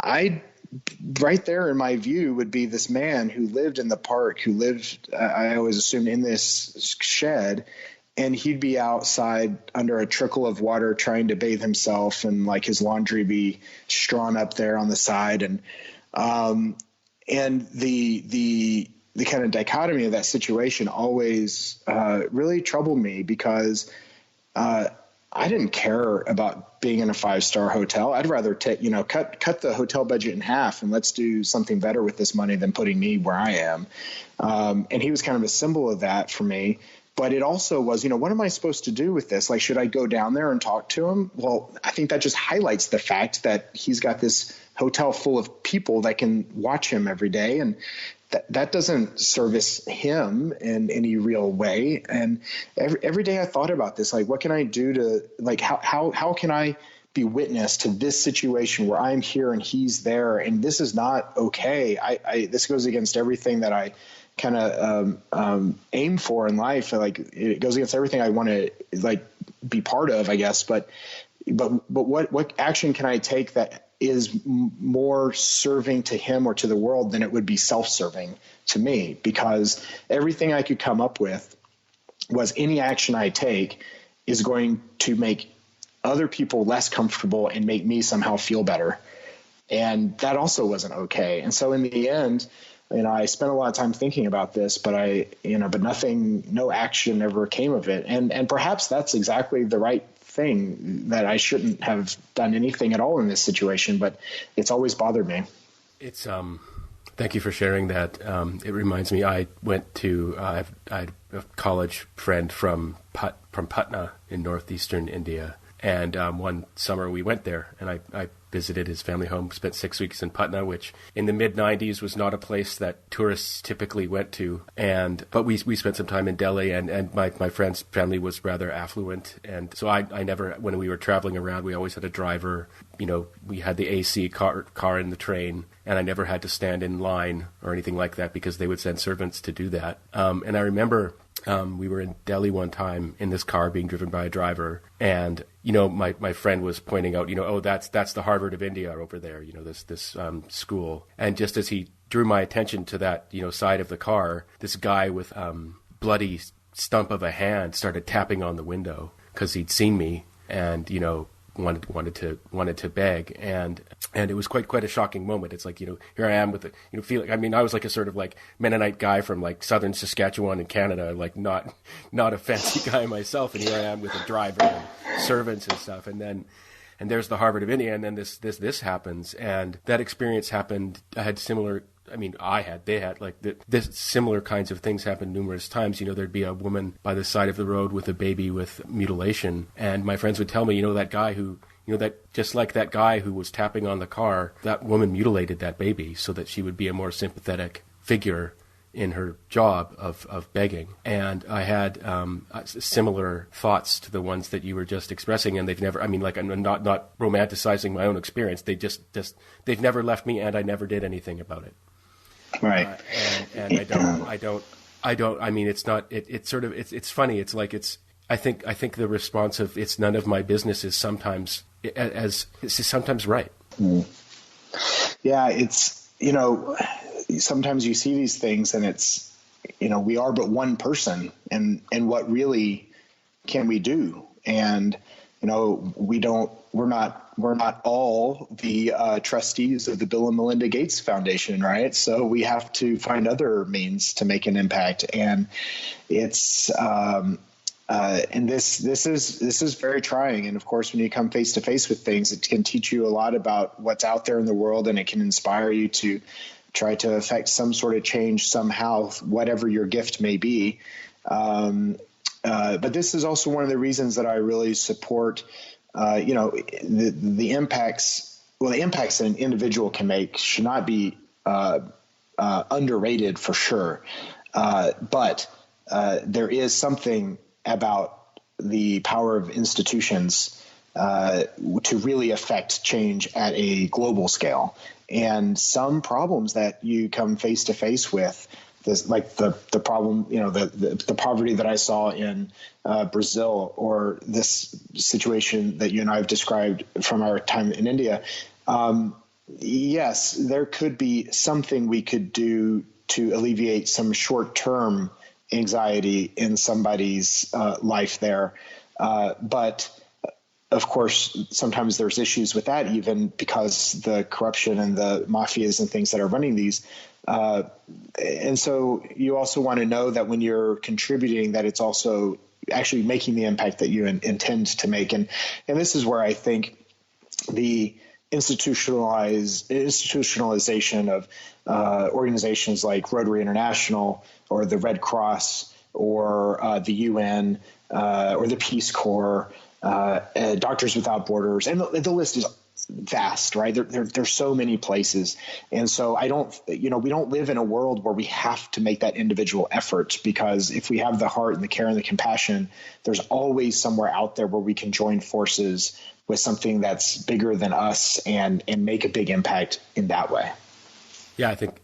right there in my view would be this man who lived in the park, who lived, I always assumed, in this shed. And he'd be outside under a trickle of water trying to bathe himself, and like his laundry be strawn up there on the side. And the kind of dichotomy of that situation always really troubled me, because I didn't care about being in a 5-star hotel. I'd rather cut the hotel budget in half and let's do something better with this money than putting me where I am. And he was kind of a symbol of that for me. But it also was, what am I supposed to do with this? Like, should I go down there and talk to him? Well, I think that just highlights the fact that he's got this hotel full of people that can watch him every day. And that doesn't service him in any real way. And every day I thought about this, like, what can I do to, like, how can I be witness to this situation where I'm here and he's there, and this is not okay. This goes against everything that I kind of aim for in life. Like, it goes against everything I want to, like, be part of, I guess. But what action can I take that is more serving to him or to the world than it would be self-serving to me? Because everything I could come up with was, any action I take is going to make other people less comfortable and make me somehow feel better. And that also wasn't okay. And so in the end, I spent a lot of time thinking about this, but no action ever came of it. And perhaps that's exactly the right thing, that I shouldn't have done anything at all in this situation, but it's always bothered me. It's, thank you for sharing that. It reminds me, I went to, I had a college friend from Patna in northeastern India. And one summer we went there, and I visited his family home, spent 6 weeks in Patna, which in the mid-'90s was not a place that tourists typically went to. But we spent some time in Delhi, and my friend's family was rather affluent. And so I never, when we were traveling around, we always had a driver. We had the AC car in the train, and I never had to stand in line or anything like that, because they would send servants to do that. And I remember we were in Delhi one time in this car being driven by a driver, and my friend was pointing out, that's the Harvard of India over there, this school. And just as he drew my attention to that side of the car, this guy with bloody stump of a hand started tapping on the window because he'd seen me and wanted to beg, and it was quite a shocking moment. It's like, here I am with I was like a sort of like Mennonite guy from like southern Saskatchewan in Canada, like not a fancy guy myself, and here I am with a driver and servants and stuff, and there's the Harvard of India, and then this happens. And that experience happened. I had similar I mean, they had like this similar kinds of things happen numerous times. You know, there'd be a woman by the side of the road with a baby with mutilation. And my friends would tell me, that guy who, that just like that guy who was tapping on the car, that woman mutilated that baby so that she would be a more sympathetic figure in her job of begging. And I had similar thoughts to the ones that you were just expressing, and they've never, I mean, like, I'm not romanticizing my own experience. They just they've never left me, and I never did anything about it. Right. And I don't, I mean, it's not, it's sort of, it's funny. It's like, I think the response of it's none of my business is sometimes right. Mm. Yeah. It's, sometimes you see these things and it's, we are but one person, and what really can we do? And, we're not all the trustees of the Bill and Melinda Gates Foundation, right? So we have to find other means to make an impact. And it's, and this is very trying. And of course, when you come face to face with things, it can teach you a lot about what's out there in the world, and it can inspire you to try to affect some sort of change somehow, whatever your gift may be. But this is also one of the reasons that I really support, the impacts. Well, the impacts that an individual can make should not be underrated for sure. But there is something about the power of institutions to really affect change at a global scale. And some problems that you come face to face with, like the problem, the poverty that I saw in Brazil, or this situation that you and I have described from our time in India. Yes, there could be something we could do to alleviate some short-term anxiety in somebody's life there. But of course, sometimes there's issues with that, even because the corruption and the mafias and things that are running these. And so you also want to know that when you're contributing, that it's also actually making the impact that you intend to make. And this is where I think the institutionalization of organizations like Rotary International or the Red Cross or the UN or the Peace Corps, Doctors Without Borders, and the list is vast, right? There's so many places. And so we don't live in a world where we have to make that individual effort, because if we have the heart and the care and the compassion, there's always somewhere out there where we can join forces with something that's bigger than us and make a big impact in that way. Yeah, I think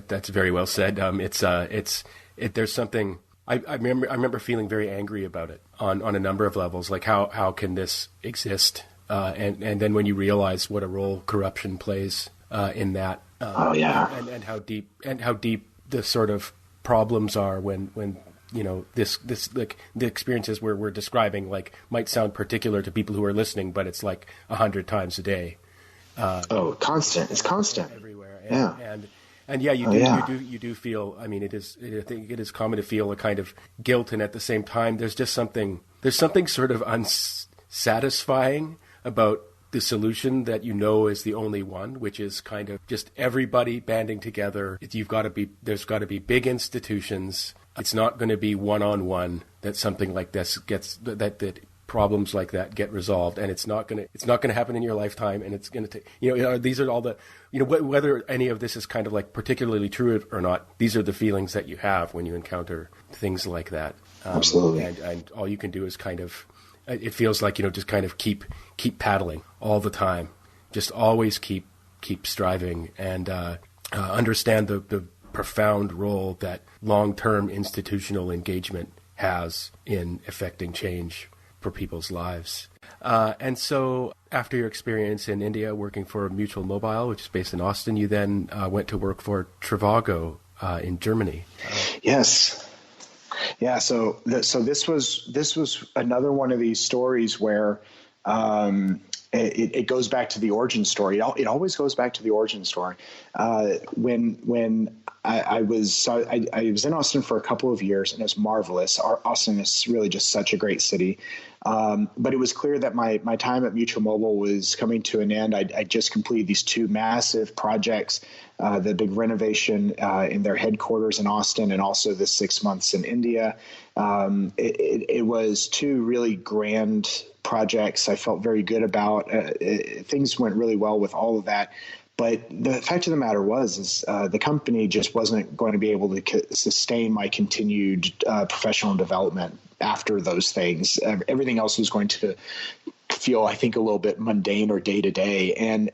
that's very well said. There's something. I remember feeling very angry about it on a number of levels. Like how can this exist? And then when you realize what a role corruption plays in that, and how deep the sort of problems are when this like the experiences we're describing like might sound particular to people who are listening, but it's like 100 times a day. Constant. It's constant everywhere. Yeah. And yeah, you do feel. I mean, I think it is common to feel a kind of guilt, and at the same time, there's something sort of unsatisfying about the solution that is the only one, which is kind of just everybody banding together. There's got to be big institutions. It's not going to be one-on-one that something like this that problems like that get resolved, and it's not going to happen in your lifetime, and it's going to take, these are all the, whether any of this is kind of like particularly true or not, these are the feelings that you have when you encounter things like that. Absolutely. And all you can do is kind of, it feels like, just kind of keep paddling all the time, just always keep striving, and understand the profound role that long-term institutional engagement has in affecting change for people's lives. And so after your experience in India working for Mutual Mobile, which is based in Austin, you then went to work for Trivago in Germany. Yes. Yeah. So this was another one of these stories where, it goes back to the origin story. It always goes back to the origin story. When I was in Austin for a couple of years, and it was marvelous. Austin is really just such a great city. But it was clear that my time at Mutual Mobile was coming to an end. I just completed these two massive projects, the big renovation in their headquarters in Austin, and also the 6 months in India. It was two really grand projects I felt very good about. Things went really well with all of that. But the fact of the matter is the company just wasn't going to be able to sustain my continued professional development after those things. Everything else was going to feel, I think, a little bit mundane or day to day. And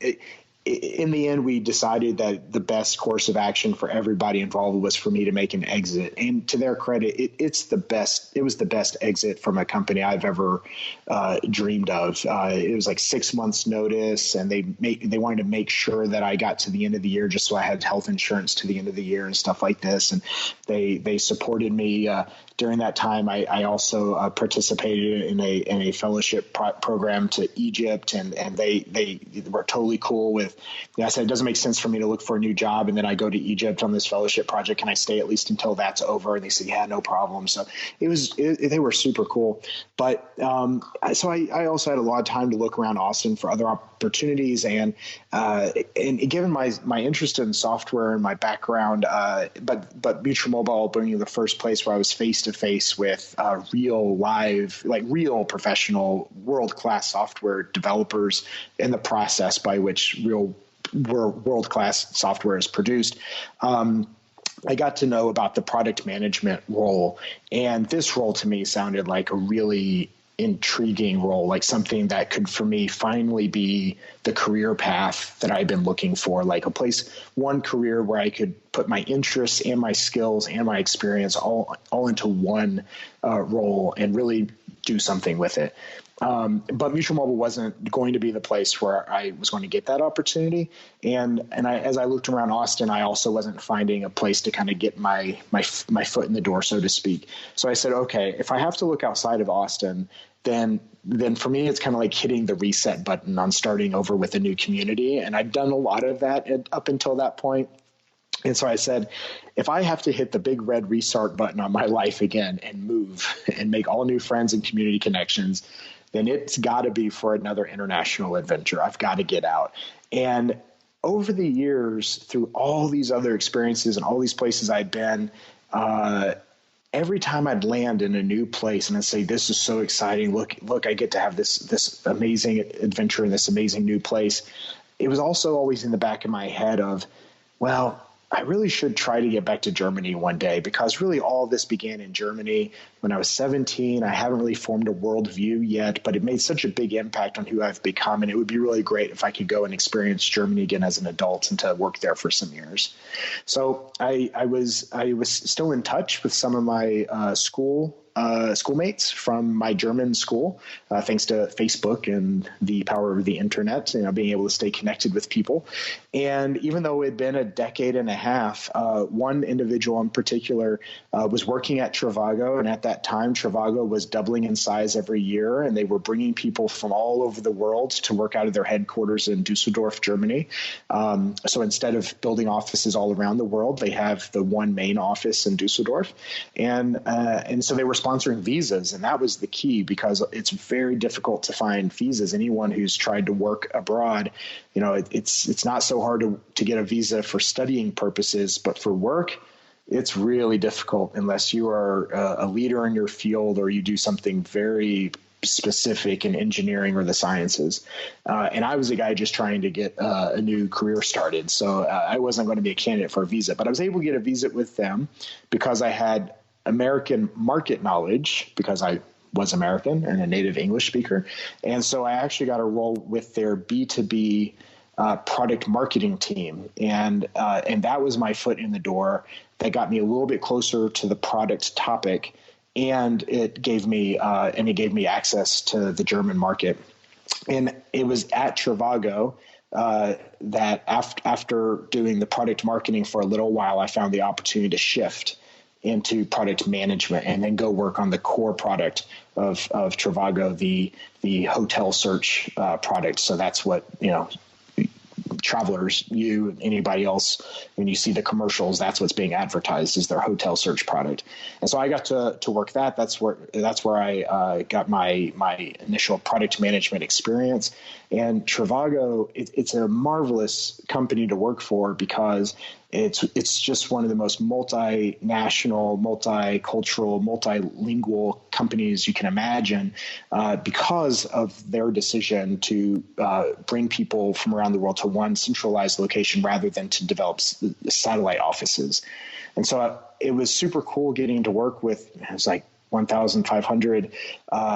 in the end, we decided that the best course of action for everybody involved was for me to make an exit. And to their credit, it was the best exit from a company I've ever dreamed of. It was like 6 months notice, and they wanted to make sure that I got to the end of the year just so I had health insurance to the end of the year and stuff like this. And they supported me during that time. I also participated in a fellowship program to Egypt, and they were totally cool with. I said, it doesn't make sense for me to look for a new job and then I go to Egypt on this fellowship project. Can I stay at least until that's over? And they said, yeah, no problem. So they were super cool. But so I also had a lot of time to look around Austin for other opportunities. And given my interest in software and my background, but Mutual Mobile being the first place where I was face to face with real live, like real professional world-class software developers in the process by which real world-class software is produced. I got to know about the product management role, and this role to me sounded like a really intriguing role, like something that could, for me, finally be the career path that I've been looking for, like one career where I could put my interests and my skills and my experience all into one role and really do something with it. But Mutual Mobile wasn't going to be the place where I was going to get that opportunity. And as I looked around Austin, I also wasn't finding a place to kind of get my foot in the door, so to speak. So I said, okay, if I have to look outside of Austin, then for me, it's kind of like hitting the reset button on starting over with a new community. And I'd done a lot of that up until that point. And so I said, if I have to hit the big red restart button on my life again and move and make all new friends and community connections, then it's got to be for another international adventure. I've got to get out. And over the years, through all these other experiences and all these places I'd been, every time I'd land in a new place and I'd say, this is so exciting. Look, I get to have this amazing adventure in this amazing new place. It was also always in the back of my head of, well, I really should try to get back to Germany one day, because really all this began in Germany when I was 17. I haven't really formed a worldview yet, but it made such a big impact on who I've become. And it would be really great if I could go and experience Germany again as an adult and to work there for some years. So I was still in touch with some of my schoolmates from my German school, thanks to Facebook and the power of the internet, being able to stay connected with people. And even though it had been a decade and a half, one individual in particular was working at Trivago. And at that time, Trivago was doubling in size every year, and they were bringing people from all over the world to work out of their headquarters in Dusseldorf, Germany. So instead of building offices all around the world, they have the one main office in Dusseldorf. And so they were sponsoring visas, and that was the key, because it's very difficult to find visas. Anyone who's tried to work abroad, it's not so hard to get a visa for studying purposes, but for work, it's really difficult unless you are a leader in your field or you do something very specific in engineering or the sciences. And I was a guy just trying to get a new career started. So I wasn't going to be a candidate for a visa, but I was able to get a visa with them because I had American market knowledge, because I was American and a native English speaker. And so I actually got a role with their B2B product marketing team. And that was my foot in the door. That got me a little bit closer to the product topic. And it gave me access to the German market. And it was at Trivago that after doing the product marketing for a little while, I found the opportunity to shift into product management and then go work on the core product of Trivago, the hotel search product. So that's what, travelers, you, anybody else, when you see the commercials, that's what's being advertised is their hotel search product. And so I got to work that. That's where I got my initial product management experience. And Trivago, it's a marvelous company to work for because it's just one of the most multinational, multicultural, multilingual companies you can imagine because of their decision to bring people from around the world to one centralized location rather than to develop satellite offices. And so it was super cool getting to work with, it was like 1,500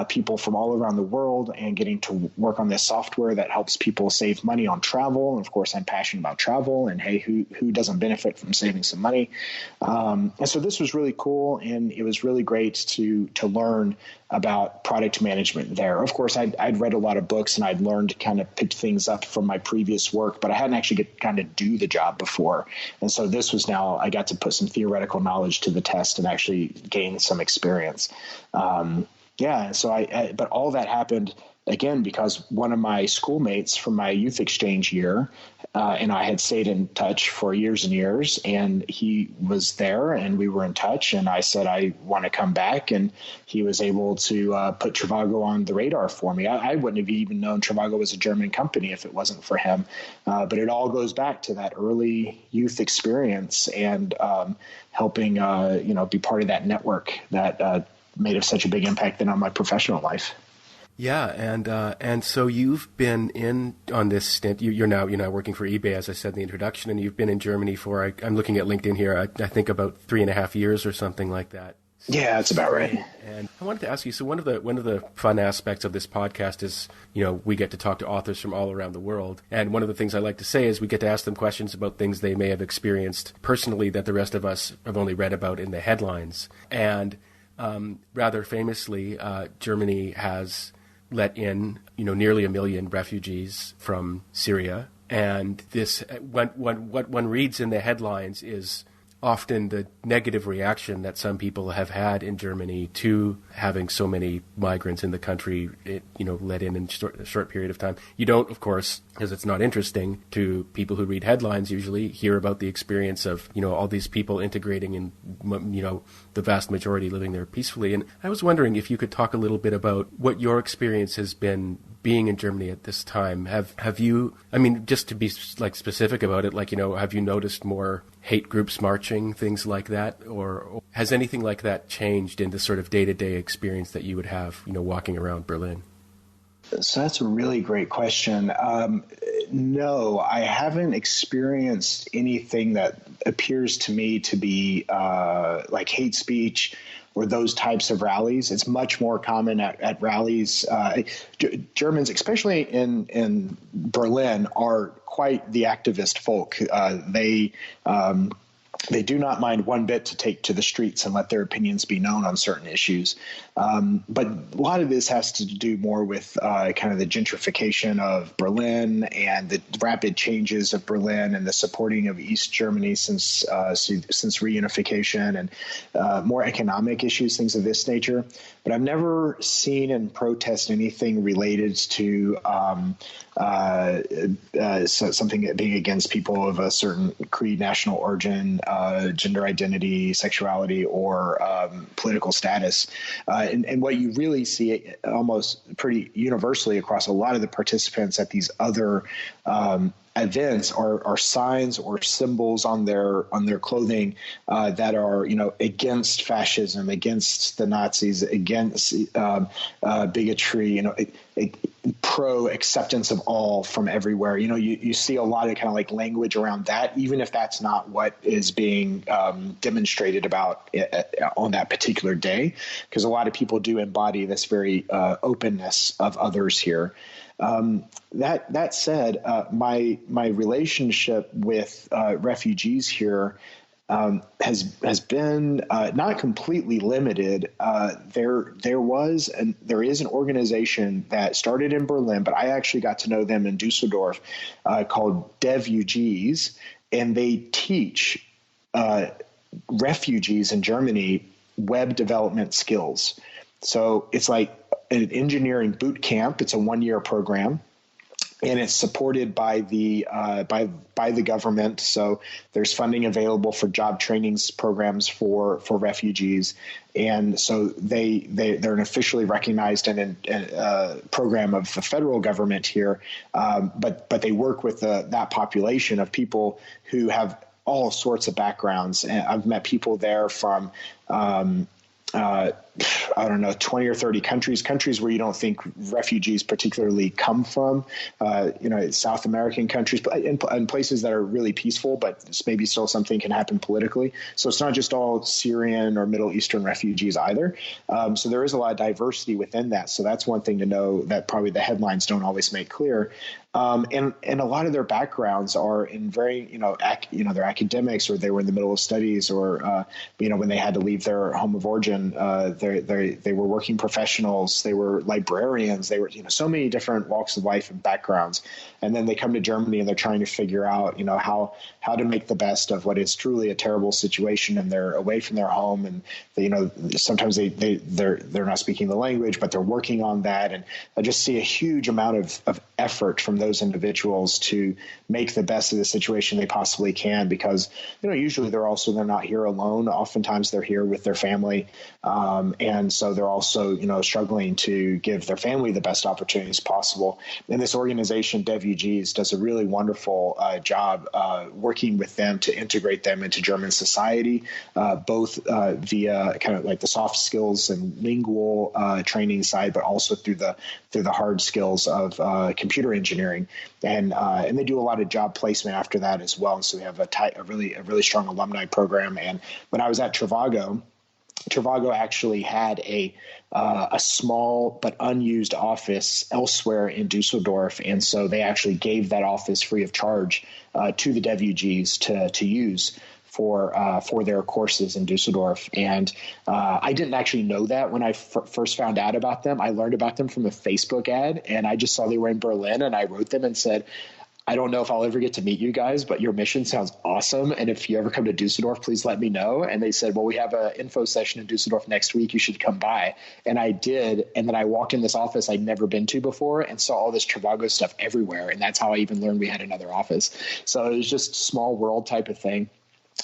people from all around the world and getting to work on this software that helps people save money on travel. And of course, I'm passionate about travel, and hey, who doesn't benefit from saving some money? And so this was really cool, and it was really great to learn about product management there. Of course, I'd read a lot of books and I'd learned to kind of pick things up from my previous work, but I hadn't actually kind of do the job before. And so this was now I got to put some theoretical knowledge to the test and actually gain some experience. But all that happened again because one of my schoolmates from my youth exchange year and I had stayed in touch for years and years, and he was there and we were in touch, and I said I want to come back, and he was able to put Trivago on the radar for me. I wouldn't have even known Trivago was a German company if it wasn't for him, but it all goes back to that early youth experience and helping be part of that network that made such a big impact then on my professional life. Yeah, and so you've been in on this stint. You're now working for eBay, as I said in the introduction, and you've been in Germany for I'm looking at LinkedIn here. I think about 3.5 years or something like that. Yeah, that's about right. And I wanted to ask you. So one of the fun aspects of this podcast is we get to talk to authors from all around the world, and one of the things I like to say is we get to ask them questions about things they may have experienced personally that the rest of us have only read about in the headlines. And rather famously, Germany has let in, nearly 1 million refugees from Syria. And this, what one reads in the headlines is often the negative reaction that some people have had in Germany to having so many migrants in the country, let in a short period of time. You don't, of course, because it's not interesting to people who read headlines usually, hear about the experience of, all these people integrating and, the vast majority living there peacefully. And I was wondering if you could talk a little bit about what your experience has been being in Germany at this time. Have you, just to be specific about it, have you noticed more hate groups marching, things like that? Or has anything like that changed in the sort of day-to-day experience that you would have, walking around Berlin? So that's a really great question. No, I haven't experienced anything that appears to me to be like hate speech or those types of rallies. It's much more common at rallies. Germans, especially in Berlin, are quite the activist folk. They do not mind one bit to take to the streets and let their opinions be known on certain issues. But a lot of this has to do more with kind of the gentrification of Berlin and the rapid changes of Berlin and the supporting of East Germany since reunification and more economic issues, things of this nature. But I've never seen and protest anything related to something being against people of a certain creed, national origin, gender identity, sexuality, or political status. And what you really see almost pretty universally across a lot of the participants at these other events are signs or symbols on their clothing that are against fascism, against the Nazis, against bigotry, pro acceptance of all from everywhere. You see a lot of kind of like language around that, even if that's not what is being demonstrated about on that particular day, because a lot of people do embody this very openness of others here. That said, my relationship with refugees here has been not completely limited. There was and there is an organization that started in Berlin, but I actually got to know them in Dusseldorf, called DevUGs, and they teach refugees in Germany web development skills. So it's like an engineering boot camp. It's a 1-year program, and it's supported by the by the government. So there's funding available for job trainings programs for refugees, and so they're an officially recognized and program of the federal government here. But they work with that population of people who have all sorts of backgrounds. And I've met people there from I don't know, 20 or 30 countries where you don't think refugees particularly come from, South American countries, but in places that are really peaceful, but maybe still something can happen politically. So it's not just all Syrian or Middle Eastern refugees either. So there is a lot of diversity within that. So that's one thing to know that probably the headlines don't always make clear. And a lot of their backgrounds are in very, they're academics, or they were in the middle of studies, or, when they had to leave their home of origin, they were working professionals, they were librarians, they were, so many different walks of life and backgrounds. And then they come to Germany and they're trying to figure out, how to make the best of what is truly a terrible situation. And they're away from their home, and sometimes they're not speaking the language, but they're working on that. And I just see a huge amount of effort from those individuals to make the best of the situation they possibly can, because, usually they're not here alone. Oftentimes they're here with their family. And so they're also, struggling to give their family the best opportunities possible. And this organization, DevUGs, does a really wonderful job working with them to integrate them into German society, both via kind of like the soft skills and lingual training side, but also through the hard skills of computer engineering. And they do a lot of job placement after that as well. And so we have a really strong alumni program. And when I was at Trivago actually had a small but unused office elsewhere in Dusseldorf, and so they actually gave that office free of charge to the DevUGs to use for their courses in Dusseldorf. And I didn't actually know that when I first found out about them. I learned about them from a Facebook ad, and I just saw they were in Berlin, and I wrote them and said, I don't know if I'll ever get to meet you guys, but your mission sounds awesome. And if you ever come to Dusseldorf, please let me know. And they said, well, we have an info session in Dusseldorf next week. You should come by. And I did. And then I walked in this office I'd never been to before and saw all this Trivago stuff everywhere. And that's how I even learned we had another office. So it was just small world type of thing.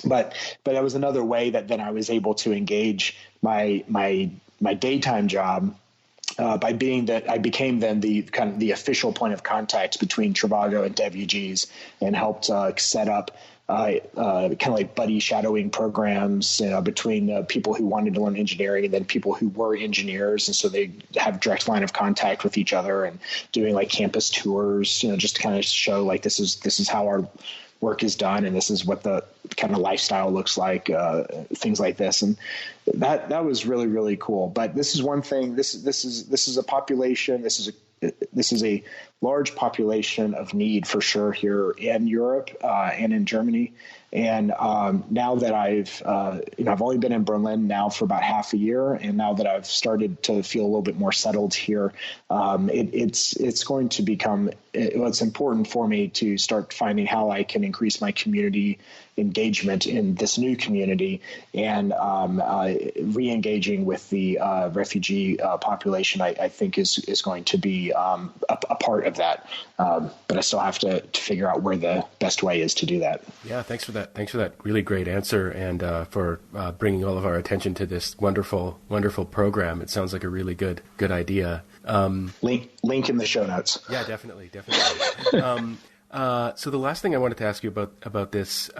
But that was another way that then I was able to engage my daytime job. By being that I became then the kind of the official point of contact between Trivago and DevUGs, and helped set up kind of like buddy shadowing programs between people who wanted to learn engineering and then people who were engineers. And so they have direct line of contact with each other, and doing like campus tours, just to kind of show like this is how our work is done, and this is what the kind of lifestyle looks like, things like this. And that was really, really cool. But this is one thing, this is a population, this is a large population of need for sure here in Europe and in Germany. And now that I've only been in Berlin now for about half a year, and now that I've started to feel a little bit more settled here, it's going to become it's important for me to start finding how I can increase my community engagement in this new community, and re-engaging with the refugee population. I think is going to be a part of that, but I still have to figure out where the best way is to do that. Yeah, thanks for that really great answer, and for bringing all of our attention to this wonderful program. It sounds like a really good idea. Link in the show notes. Yeah, definitely. So the last thing I wanted to ask you about this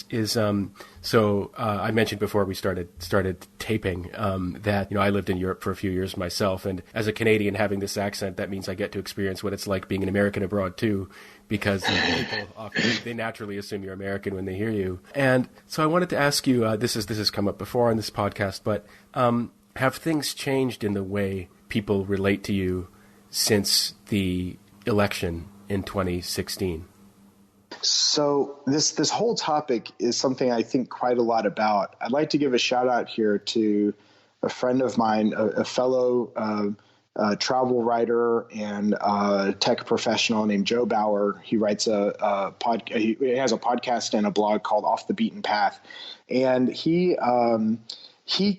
is I mentioned before we started taping that I lived in Europe for a few years myself, and as a Canadian having this accent, that means I get to experience what it's like being an American abroad too, because people often they naturally assume you're American when they hear you. And so I wanted to ask you, this has come up before on this podcast, but have things changed in the way people relate to you since the election in 2016? So this whole topic is something I think quite a lot about. I'd like to give a shout out here to a friend of mine, a fellow travel writer and tech professional named Joe Bauer. He writes he has a podcast and a blog called Off the Beaten Path, and he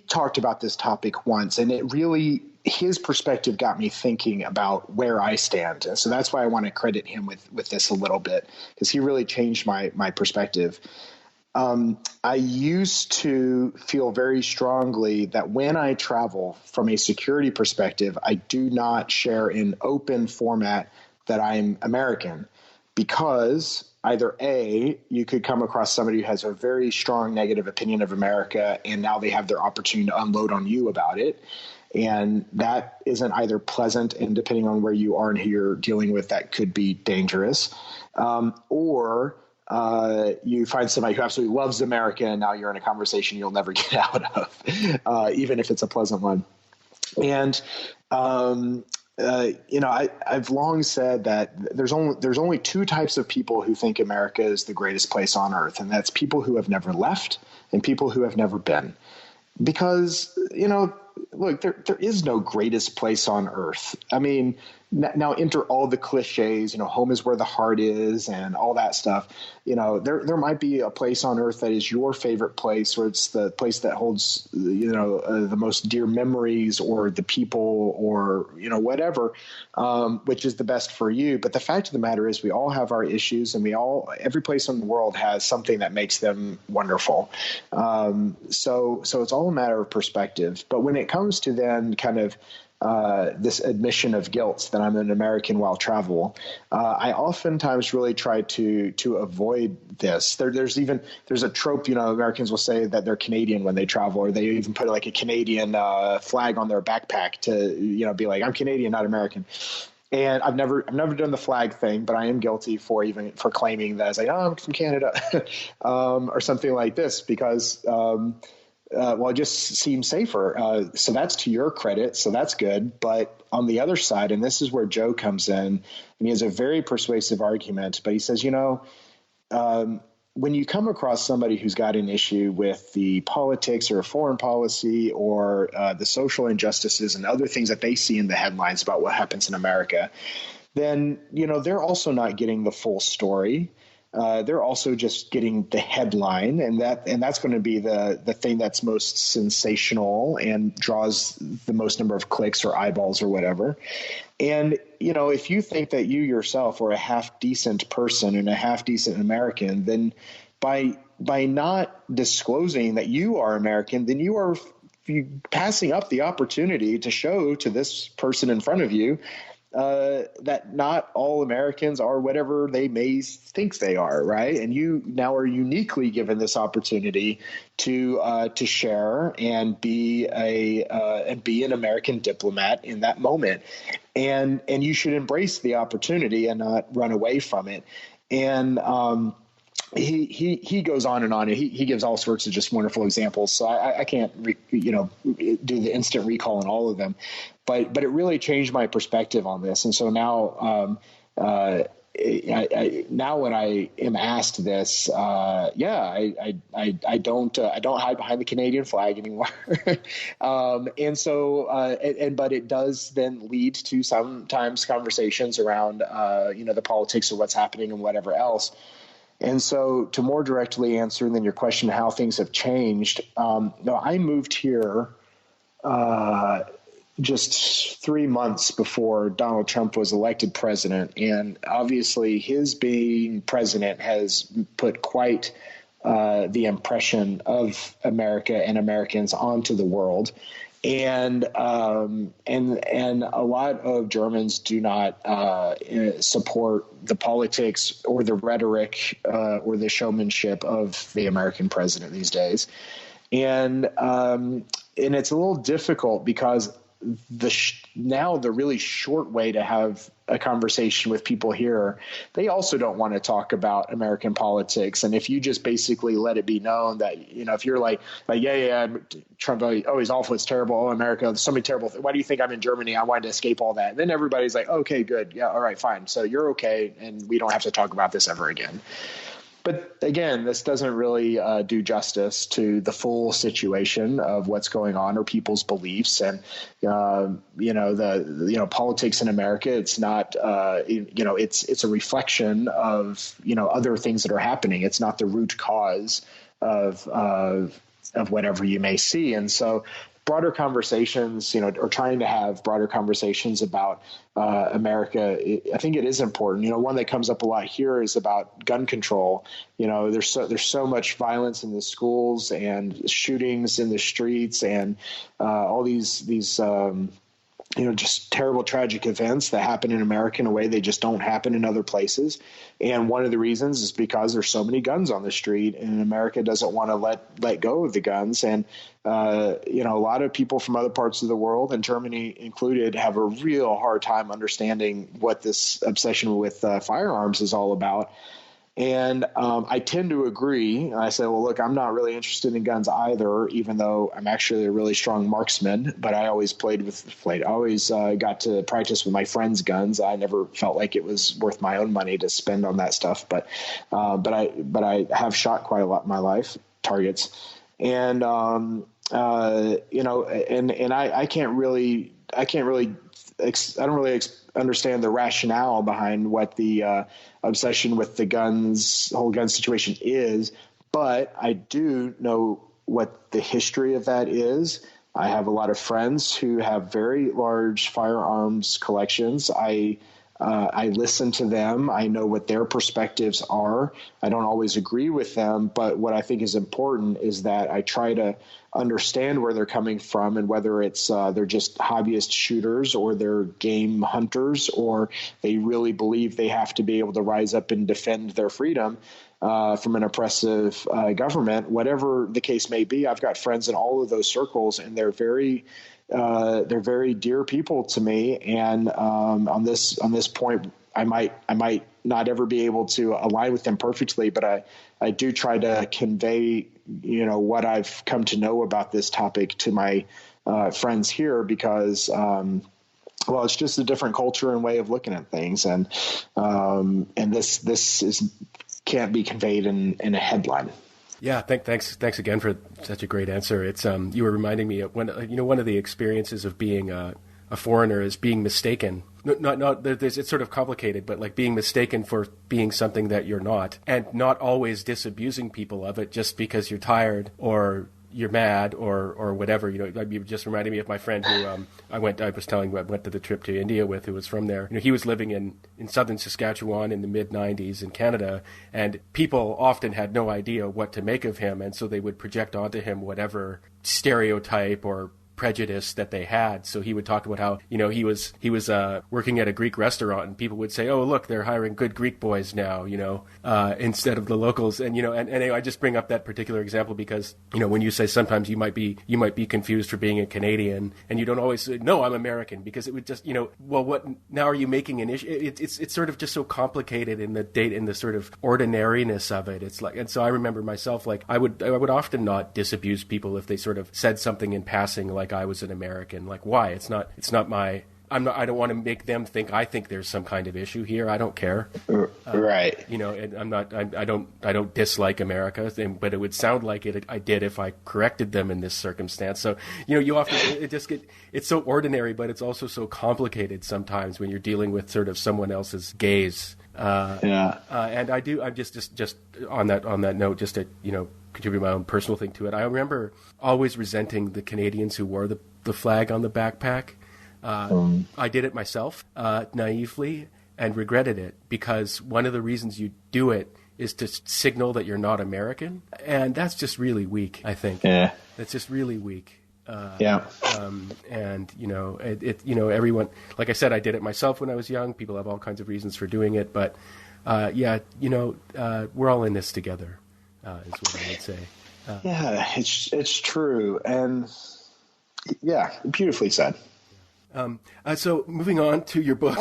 talked about this topic once, and his perspective got me thinking about where I stand. And so that's why I want to credit him with this a little bit, because he really changed my perspective. I used to feel very strongly that when I travel from a security perspective, I do not share in open format that I'm American, because either A, you could come across somebody who has a very strong negative opinion of America, and now they have their opportunity to unload on you about it. And that isn't either pleasant, and depending on where you are and who you're dealing with, that could be dangerous. Or you find somebody who absolutely loves America, and now you're in a conversation you'll never get out of, even if it's a pleasant one. And I've long said that there's only two types of people who think America is the greatest place on earth, and that's people who have never left and people who have never been. Because, look, there is no greatest place on earth. I mean, now enter all the cliches, home is where the heart is and all that stuff. There might be a place on earth that is your favorite place, or it's the place that holds, the most dear memories, or the people, or, whatever, which is the best for you. But the fact of the matter is we all have our issues, and every place in the world has something that makes them wonderful. So it's all a matter of perspective. But when it comes to then kind of this admission of guilt that I'm an American while travel, I oftentimes really try to avoid this. There's a trope, Americans will say that they're Canadian when they travel, or they even put like a Canadian flag on their backpack to, be like, I'm Canadian, not American. And I've never done the flag thing, but I am guilty for claiming that as I'm from Canada, or something like this, because, it just seems safer. So that's to your credit. So that's good. But on the other side, and this is where Joe comes in, and he has a very persuasive argument, but he says, when you come across somebody who's got an issue with the politics or foreign policy or the social injustices and other things that they see in the headlines about what happens in America, then, they're also not getting the full story. They're also just getting the headline, and that's going to be the thing that's most sensational and draws the most number of clicks or eyeballs or whatever. And, if you think that you yourself are a half decent person and a half decent American, then by not disclosing that you are American, then you are passing up the opportunity to show to this person in front of you that not all Americans are whatever they may think they are, right? And you now are uniquely given this opportunity to share and be an American diplomat in that moment, and you should embrace the opportunity and not run away from it. And he goes on and on. And he gives all sorts of just wonderful examples. So I can't do the instant recall on all of them, but it really changed my perspective on this. And so now now when I am asked this, I don't hide behind the Canadian flag anymore. But it does then lead to sometimes conversations around the politics of what's happening and whatever else. And so to more directly answer than your question, how things have changed, I moved here just 3 months before Donald Trump was elected president. And obviously his being president has put quite the impression of America and Americans onto the world. And a lot of Germans do not support the politics or the rhetoric or the showmanship of the American president these days. And it's a little difficult because now the really short way to have a conversation with people here, they also don't want to talk about American politics. And if you just basically let it be known that, if you're like, yeah, Trump, oh, he's awful, it's terrible. Oh, America, there's so many terrible things. Why do you think I'm in Germany? I wanted to escape all that. And then everybody's like, okay, good. Yeah. All right, fine. So you're okay. And we don't have to talk about this ever again. But again, this doesn't really do justice to the full situation of what's going on or people's beliefs. And, politics in America, it's not, it's a reflection of, other things that are happening. It's not the root cause of whatever you may see. And so broader conversations, or trying to have broader conversations about America, I think it is important. One that comes up a lot here is about gun control. There's so much violence in the schools and shootings in the streets and all these just terrible, tragic events that happen in America in a way they just don't happen in other places. And one of the reasons is because there's so many guns on the street, and America doesn't want to let go of the guns. And, a lot of people from other parts of the world, and Germany included, have a real hard time understanding what this obsession with firearms is all about. And I tend to agree. I say, well, look, I'm not really interested in guns either, even though I'm actually a really strong marksman. But I always I always got to practice with my friends' guns. I never felt like it was worth my own money to spend on that stuff. But I have shot quite a lot in my life, targets, and I don't really understand the rationale behind what the obsession with the whole gun situation is, but I do know what the history of that is. I have a lot of friends who have very large firearms collections. I listen to them. I know what their perspectives are. I don't always agree with them, but what I think is important is that I try to understand where they're coming from, and whether it's they're just hobbyist shooters, or they're game hunters, or they really believe they have to be able to rise up and defend their freedom from an oppressive government. Whatever the case may be, I've got friends in all of those circles, and they're very dear people to me. And on this point, I might not ever be able to align with them perfectly, but I do try to convey, what I've come to know about this topic to my friends here, because, it's just a different culture and way of looking at things. And this can't be conveyed in a headline. Yeah, thanks again for such a great answer. It's you were reminding me of one of the experiences of being a foreigner is being mistaken. It's sort of complicated, but like being mistaken for being something that you're not, and not always disabusing people of it just because you're tired or you're mad or whatever. You just reminded me of my friend who I went to the trip to India with, who was from there. He was living in southern Saskatchewan in the mid 90s in Canada, and people often had no idea what to make of him, and so they would project onto him whatever stereotype or prejudice that they had. So he would talk about how, he was working at a Greek restaurant, and people would say, oh, look, they're hiring good Greek boys now, instead of the locals. And, and anyway, I just bring up that particular example because, when you say sometimes you might be confused for being a Canadian, and you don't always say, no, I'm American, because it would just, well, what, now are you making an issue? It's sort of just so complicated in the sort of ordinariness of it. It's like, and so I remember myself, like, I would often not disabuse people if they sort of said something in passing, like I was an American. Like, why? It's not my, I don't want to make them think I think there's some kind of issue here. I don't care. Right. And I don't dislike America, but it would sound like I did if I corrected them in this circumstance. So, you often, it's so ordinary, but it's also so complicated sometimes when you're dealing with sort of someone else's gaze. And I'm just on that note, just to, contribute my own personal thing to it. I remember always resenting the Canadians who wore the flag on the backpack. I did it myself, naively, and regretted it, because one of the reasons you do it is to signal that you're not American. And that's just really weak, I think. Yeah. That's just really weak. Yeah. And, everyone, like I said, I did it myself when I was young. People have all kinds of reasons for doing it. But, we're all in this together. Is what I would say. It's true, and beautifully said. So moving on to your book,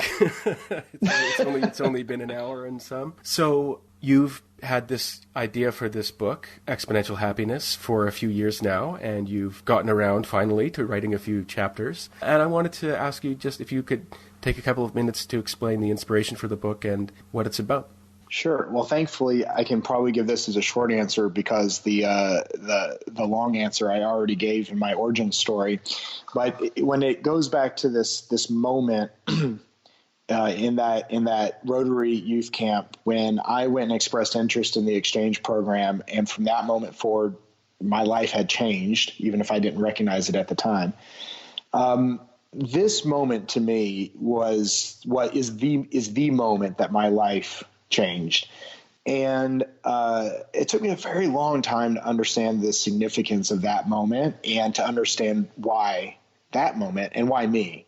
it's only been an hour and some. So you've had this idea for this book, Exponential Happiness, for a few years now, and you've gotten around finally to writing a few chapters. And I wanted to ask you just if you could take a couple of minutes to explain the inspiration for the book and what it's about. Sure. Well, thankfully, I can probably give this as a short answer because the long answer I already gave in my origin story. But when it goes back to this moment in that Rotary youth camp, when I went and expressed interest in the exchange program, and from that moment forward, my life had changed, even if I didn't recognize it at the time. This moment to me was what is the moment that my life changed. And it took me a very long time to understand the significance of that moment and to understand why that moment and why me.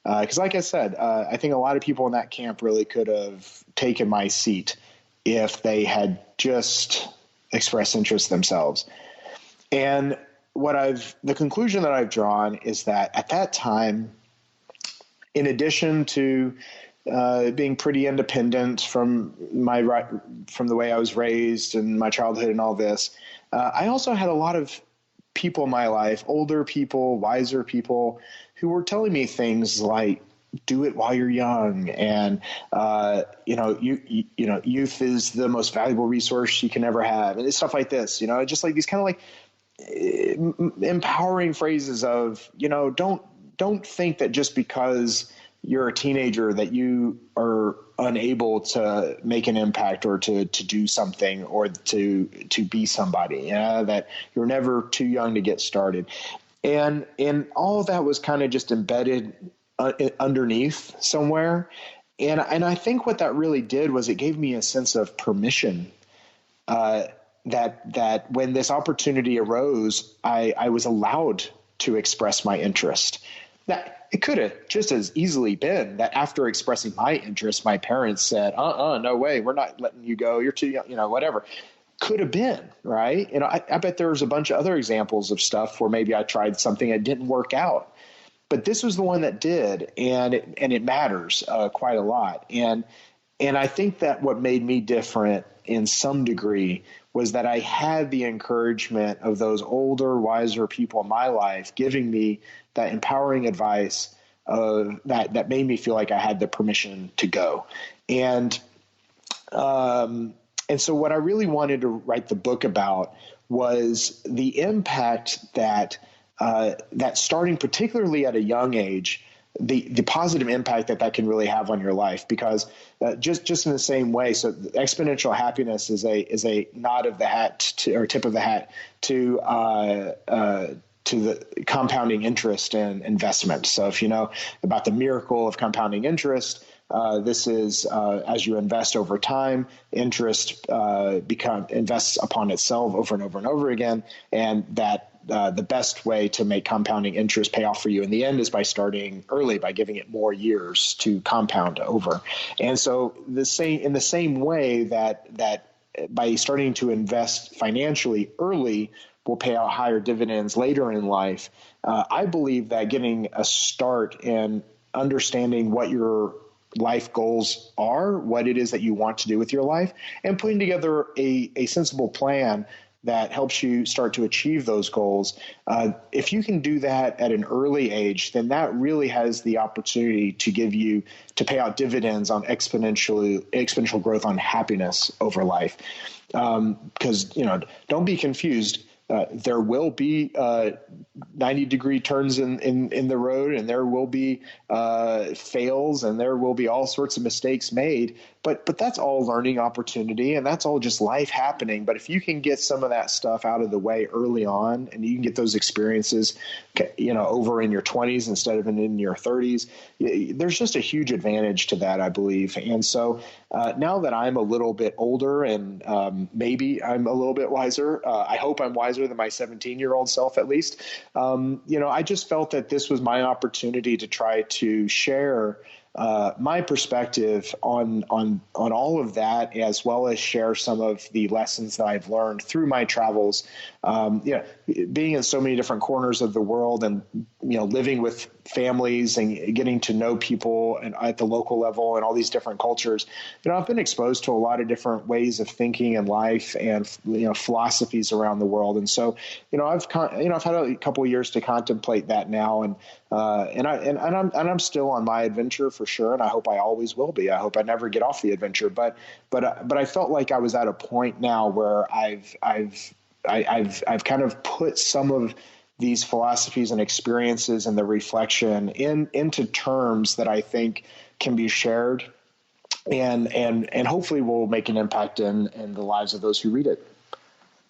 Because like I said, I think a lot of people in that camp really could have taken my seat if they had just expressed interest themselves. And the conclusion that I've drawn is that at that time, in addition to being pretty independent from the way I was raised and my childhood and all this, I also had a lot of people in my life, older people, wiser people, who were telling me things like, do it while you're young. And, youth is the most valuable resource you can ever have. And it's stuff like this, just like these kind of like empowering phrases of, don't think that just because you're a teenager that you are unable to make an impact or to do something or to be somebody, that you're never too young to get started. And all of that was kind of just embedded underneath somewhere. And I think what that really did was it gave me a sense of permission, that when this opportunity arose, I was allowed to express my interest. That it could have just as easily been that after expressing my interest, my parents said, no way, we're not letting you go. You're too young, whatever. Could have been, right? I bet there was a bunch of other examples of stuff where maybe I tried something that didn't work out. But this was the one that did, and it matters quite a lot. And I think that what made me different in some degree was that I had the encouragement of those older, wiser people in my life giving me that empowering advice that made me feel like I had the permission to go. And so what I really wanted to write the book about was the impact that starting particularly at a young age, the positive impact that can really have on your life, because just in the same way, so exponential happiness is a nod of the hat or tip of the hat to the compounding interest and investment. So if you know about the miracle of compounding interest, this is as you invest over time, interest invests upon itself over and over and over again, and that the best way to make compounding interest pay off for you in the end is by starting early, by giving it more years to compound over. And so in the same way that by starting to invest financially early will pay out higher dividends later in life, I believe that getting a start in understanding what your life goals are, what it is that you want to do with your life, and putting together a sensible plan that helps you start to achieve those goals. If you can do that at an early age, then that really has the opportunity to pay out dividends on exponential growth on happiness over life. Because, don't be confused. There will be 90-degree turns in the road, and there will be fails, and there will be all sorts of mistakes made. But that's all learning opportunity, and that's all just life happening. But if you can get some of that stuff out of the way early on, and you can get those experiences, over in your 20s instead of in your 30s, there's just a huge advantage to that, I believe. And so now that I'm a little bit older and maybe I'm a little bit wiser, I hope I'm wiser than my 17-year-old self at least. I just felt that this was my opportunity to try to share my perspective on all of that, as well as share some of the lessons that I've learned through my travels. being in so many different corners of the world and, living with families and getting to know people and at the local level and all these different cultures, I've been exposed to a lot of different ways of thinking in life and, philosophies around the world. And so, I've had a couple of years to contemplate that now. And I'm still on my adventure for sure. And I hope I always will be. I hope I never get off the adventure. But I felt like I was at a point now where I've kind of put some of these philosophies and experiences and the reflection into terms that I think can be shared and hopefully will make an impact in the lives of those who read it.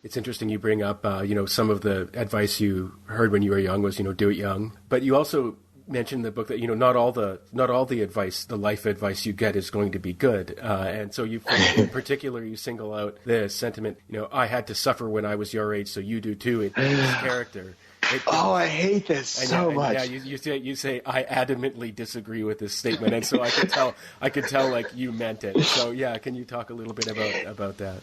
It's interesting you bring up, some of the advice you heard when you were young was, do it young. But you also mentioned in the book that, not all the advice, the life advice you get is going to be good. And so in particular, you single out the sentiment, I had to suffer when I was your age, so you do too, in this character. I hate this so much. Yeah, you say I adamantly disagree with this statement, and so I could tell like you meant it. So yeah, can you talk a little bit about that?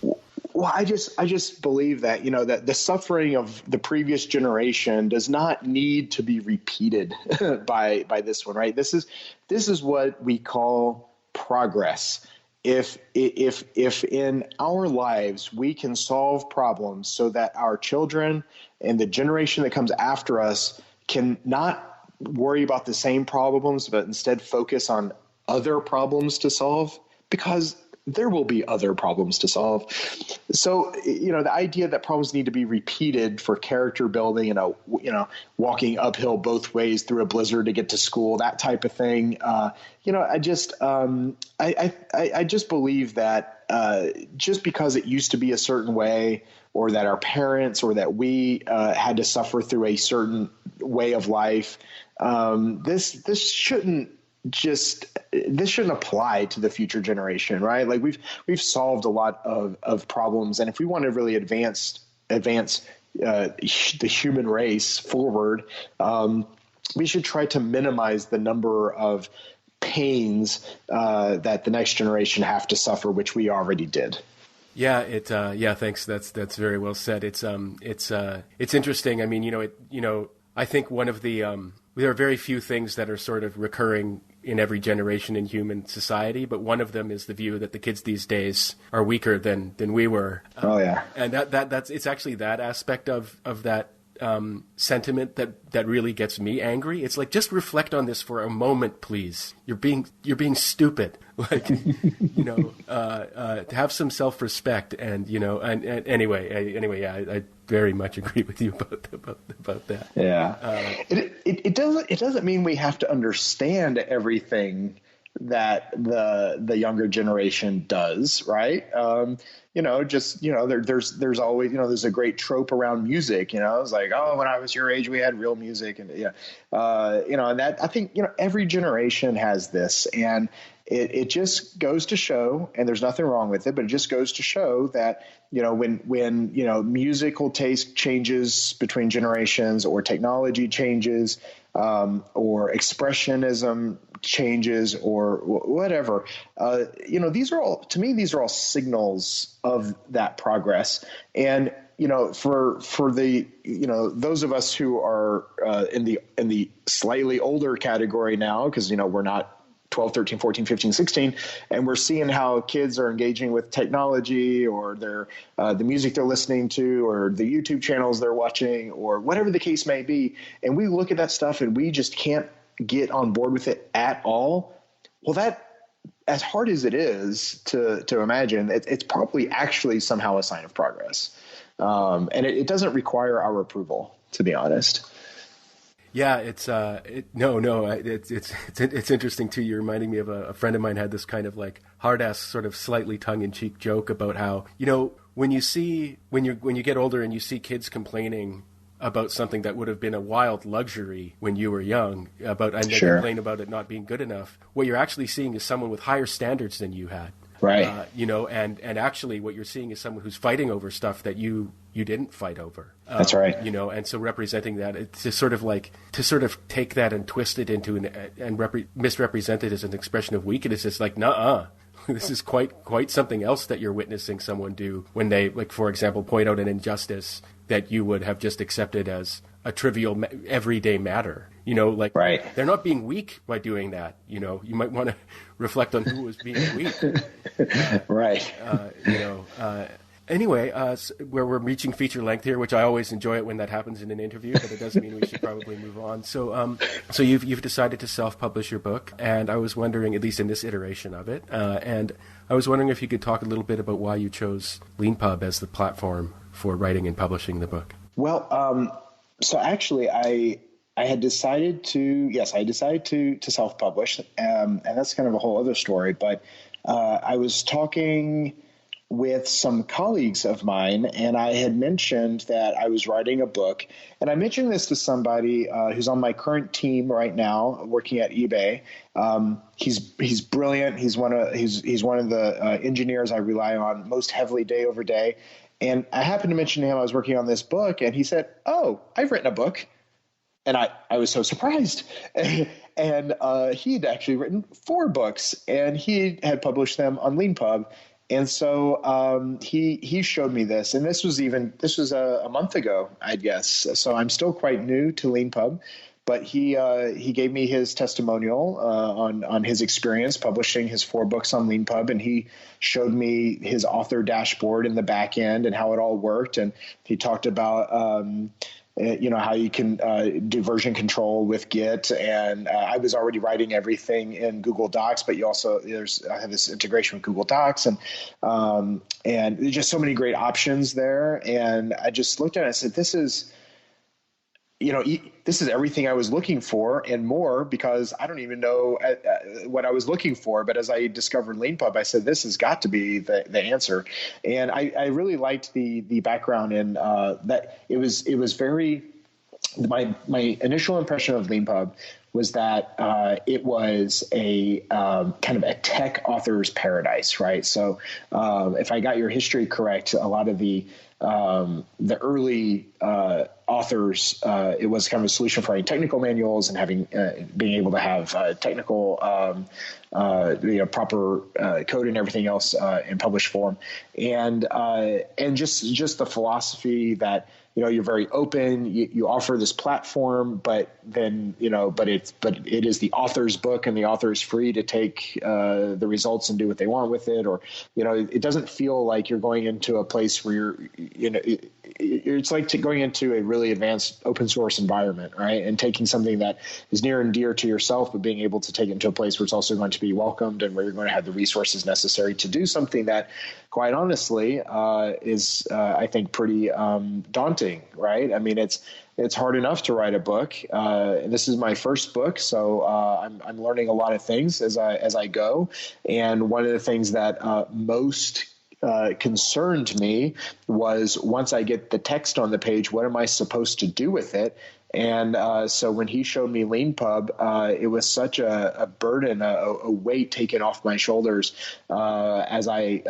Well, I just believe that, that the suffering of the previous generation does not need to be repeated by this one, right? This is what we call progress. If in our lives we can solve problems so that our children and the generation that comes after us can not worry about the same problems, but instead focus on other problems to solve, because there will be other problems to solve. So, the idea that problems need to be repeated for character building and, walking uphill both ways through a blizzard to get to school, that type of thing. I just believe that just because it used to be a certain way, or that our parents or that we had to suffer through a certain way of life, this shouldn't apply to the future generation, right? Like we've solved a lot of problems, and if we want to really advance the human race forward, we should try to minimize the number of pains that the next generation have to suffer, which we already did. Yeah, thanks. That's very well said. It's interesting. I mean, I think one of the there are very few things that are sort of recurring in every generation in human society, but one of them is the view that the kids these days are weaker than we were. Oh yeah, and that's it's actually that aspect of that sentiment that really gets me angry. It's like, just reflect on this for a moment, please. You're being stupid. Like, to have some self-respect, and anyway, yeah, I very much agree with you about that. Yeah, it doesn't mean we have to understand everything that the younger generation does, right? There's always, there's a great trope around music, it's like, oh, when I was your age, we had real music. And and that, I think, every generation has this, and it just goes to show, and there's nothing wrong with it, but it just goes to show that, when musical taste changes between generations, or technology changes, or expressionism changes, or whatever, these are all signals of that progress. And for the those of us who are in the slightly older category now, because we're not 12, 13, 14, 15, 16, and we're seeing how kids are engaging with technology, or the music they're listening to, or the YouTube channels they're watching, or whatever the case may be, and we look at that stuff and we just can't get on board with it at all. Well, that, as hard as it is to imagine, it's probably actually somehow a sign of progress, and it doesn't require our approval, to be honest. Yeah, it's interesting too. You're reminding me of a friend of mine had this kind of like hard-ass, sort of slightly tongue-in-cheek joke about how, when you get older and you see kids complaining about something that would have been a wild luxury when you were young, and they complain about it not being good enough, what you're actually seeing is someone with higher standards than you had. Right. And actually what you're seeing is someone who's fighting over stuff that you didn't fight over. That's right. And so representing that, to sort of take that and twist it into misrepresent it as an expression of weakness, it's like, nuh-uh. this is quite something else that you're witnessing someone do when they, like, for example, point out an injustice that you would have just accepted as a trivial everyday matter. Like, right. They're not being weak by doing that. You might want to reflect on who was being weak. Right. Anyway, where we're reaching feature length here, which I always enjoy it when that happens in an interview, but it does mean we should probably move on. So you've decided to self-publish your book, and I was wondering, at least in this iteration of it, and I was wondering if you could talk a little bit about why you chose LeanPub as the platform for writing and publishing the book. Well, so actually, I had decided to self-publish, and that's kind of a whole other story. But I was talking with some colleagues of mine, and I had mentioned that I was writing a book, and I mentioned this to somebody who's on my current team right now, working at eBay. He's brilliant. He's one of the engineers I rely on most heavily day over day. And I happened to mention to him I was working on this book, and he said, "Oh, I've written a book." And I was so surprised. And he'd actually written 4 books, and he had published them on LeanPub. And so he showed me this, and this was a month ago, I guess. So I'm still quite new to LeanPub, but he gave me his testimonial on his experience publishing his 4 books on LeanPub, and he showed me his author dashboard in the back end and how it all worked. And he talked about how you can do version control with Git, and I was already writing everything in Google Docs, but I have this integration with Google Docs, and there's just so many great options there. And I just looked at it and I said, this is everything I was looking for and more, because I don't even know what I was looking for. But as I discovered LeanPub, I said, this has got to be the answer. And I really liked the background in that it was very, my initial impression of LeanPub was that it was a kind of a tech author's paradise, right? So if I got your history correct, a lot of the early authors, it was kind of a solution for writing technical manuals and having being able to have technical proper code and everything else in published form, and just the philosophy that you're very open, you offer this platform, but then but it is the author's book, and the author is free to take the results and do what they want with it, or it doesn't feel like you're going into a place where it's like going into a really advanced open source environment, right? And taking something that is near and dear to yourself, but being able to take it into a place where it's also going to be welcomed and where you're going to have the resources necessary to do something that, quite honestly, is I think pretty daunting, right? I mean, it's hard enough to write a book. This is my first book, so I'm learning a lot of things as I go. And one of the things that most concerned me was, once I get the text on the page, what am I supposed to do with it? And so when he showed me LeanPub, it was such a burden, a weight taken off my shoulders as I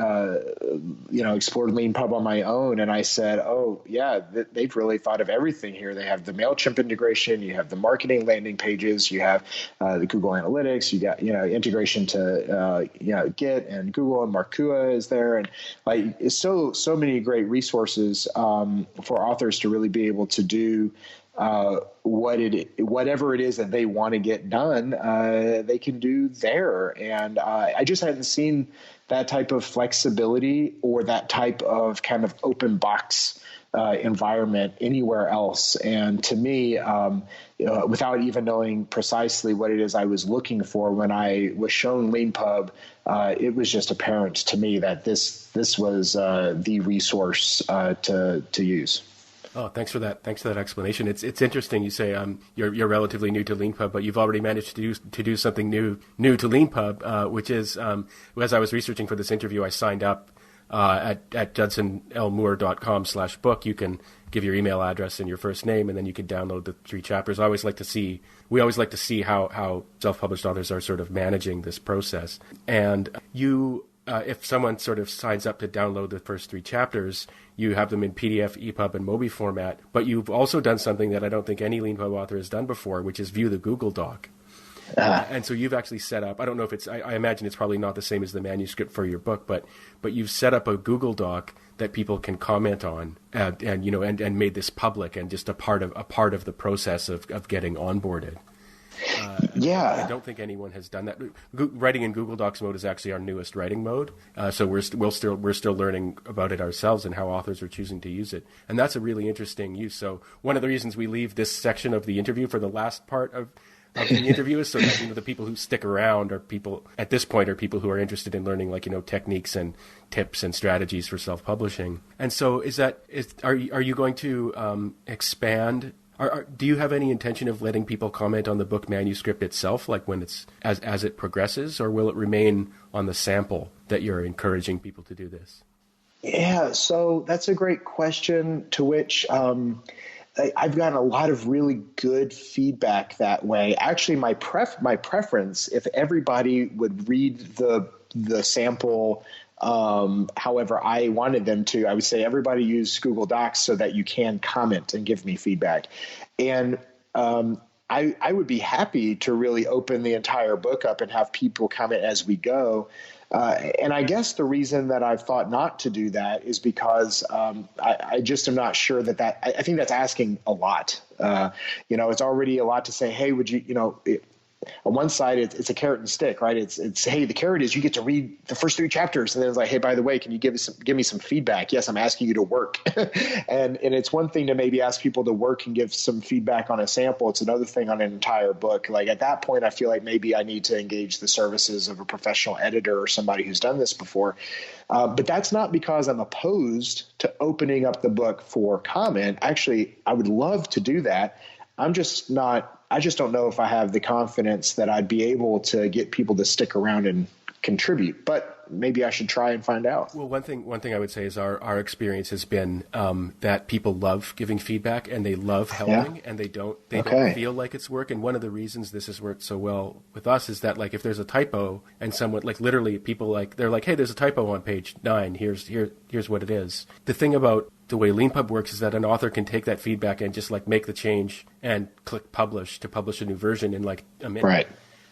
explored LeanPub on my own. And I said, oh, yeah, they've really thought of everything here. They have the MailChimp integration. You have the marketing landing pages. You have the Google Analytics. You got integration to Git and Google, and Markua is there. And it's so many great resources for authors to really be able to do whatever it is that they want to get done, they can do there. And I just hadn't seen that type of flexibility or that type of kind of open box environment anywhere else. And to me, without even knowing precisely what it is I was looking for, when I was shown LeanPub, it was just apparent to me that this was the resource to use. Oh, thanks for that. Thanks for that explanation. It's interesting. You say you're relatively new to LeanPub, but you've already managed to do something new to LeanPub, which is as I was researching for this interview, I signed up at judsonlmoore.com/book. You can give your email address and your first name, and then you can download the 3 chapters. We always like to see how self-published authors are sort of managing this process. And you, if someone sort of signs up to download the first 3 chapters, you have them in PDF, EPUB, and Mobi format. But you've also done something that I don't think any LeanPub author has done before, which is view the Google Doc. And so you've actually set up, I don't know if it's, I imagine it's probably not the same as the manuscript for your book, but you've set up a Google Doc that people can comment on and made this public and just a part of the process of getting onboarded. I don't think anyone has done that. Writing in Google Docs mode is actually our newest writing mode, so we're still learning about it ourselves and how authors are choosing to use it, and that's a really interesting use. So one of the reasons we leave this section of the interview for the last part of the interview is so that the people who stick around are people at this point are people who are interested in learning techniques and tips and strategies for self-publishing. And so are you going to expand? Do you have any intention of letting people comment on the book manuscript itself, like when it's as it progresses, or will it remain on the sample that you're encouraging people to do this? Yeah, so that's a great question, to which I've gotten a lot of really good feedback that way. Actually, my preference, if everybody would read the sample however I wanted them to, I would say everybody use Google Docs so that you can comment and give me feedback. And I would be happy to really open the entire book up and have people comment as we go. And I guess the reason that I've thought not to do that is because I just am not sure that I think that's asking a lot. It's already a lot to say, hey, would you, on one side, it's a carrot and stick, right? It's hey, the carrot is you get to read the first 3 chapters, and then it's like, hey, by the way, can you give me some feedback? Yes, I'm asking you to work, and it's one thing to maybe ask people to work and give some feedback on a sample. It's another thing on an entire book. Like at that point, I feel like maybe I need to engage the services of a professional editor or somebody who's done this before. But that's not because I'm opposed to opening up the book for comment. Actually, I would love to do that. I just don't know if I have the confidence that I'd be able to get people to stick around and contribute, but maybe I should try and find out. Well, one thing I would say is our experience has been that people love giving feedback and they love helping, and they don't feel like it's work. And one of the reasons this has worked so well with us is that if there's a typo and someone literally people they're like, hey, there's a typo on page 9. Here's what it is. The thing about the way LeanPub works is that an author can take that feedback and just make the change and click publish to publish a new version in a minute. Right.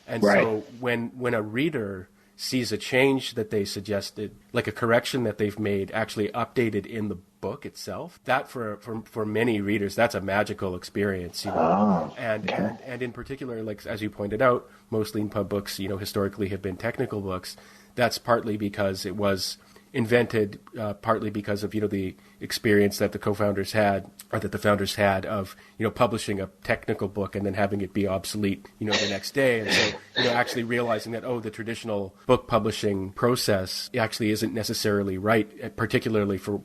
And so when a reader sees a change that they suggested, like a correction that they've made, actually updated in the book itself, that for many readers, that's a magical experience. And in particular, as you pointed out, most LeanPub books, historically have been technical books. That's partly because it was invented, partly because of the experience that the co-founders had, or that the founders had, of publishing a technical book and then having it be obsolete the next day. And so actually realizing that the traditional book publishing process actually isn't necessarily right, particularly for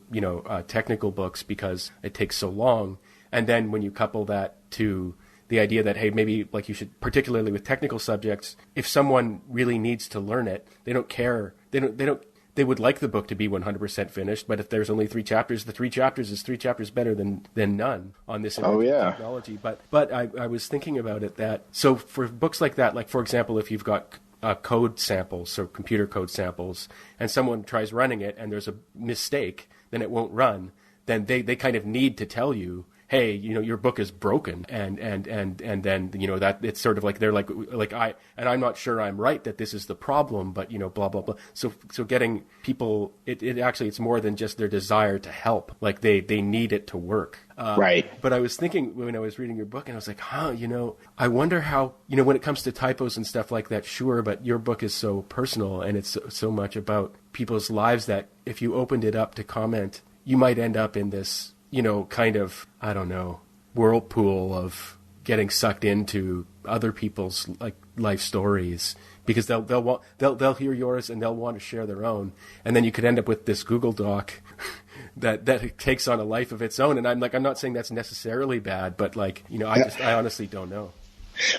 technical books, because it takes so long. And then when you couple that to the idea that, hey, maybe you should, particularly with technical subjects, if someone really needs to learn it, they don't care. They would like the book to be 100% finished, but if there's only 3 chapters, the 3 chapters is 3 chapters better than none on this technology. But I was thinking about it so for books like that, for example, if you've got code samples, so computer code samples, and someone tries running it and there's a mistake, then it won't run. Then they kind of need to tell you, hey, your book is broken, and then that it's sort of I'm not sure I'm right that this is the problem, but blah blah blah. So getting people, it actually, it's more than just their desire to help. They need it to work. Right. But I was thinking when I was reading your book, and I was like, I wonder how, when it comes to typos and stuff like that, sure, but your book is so personal and it's so much about people's lives that if you opened it up to comment, you might end up in this kind of, I don't know, whirlpool of getting sucked into other people's life stories, because they'll hear yours and they'll want to share their own, and then you could end up with this Google Doc that takes on a life of its own. And I'm not saying that's necessarily bad, but I honestly don't know.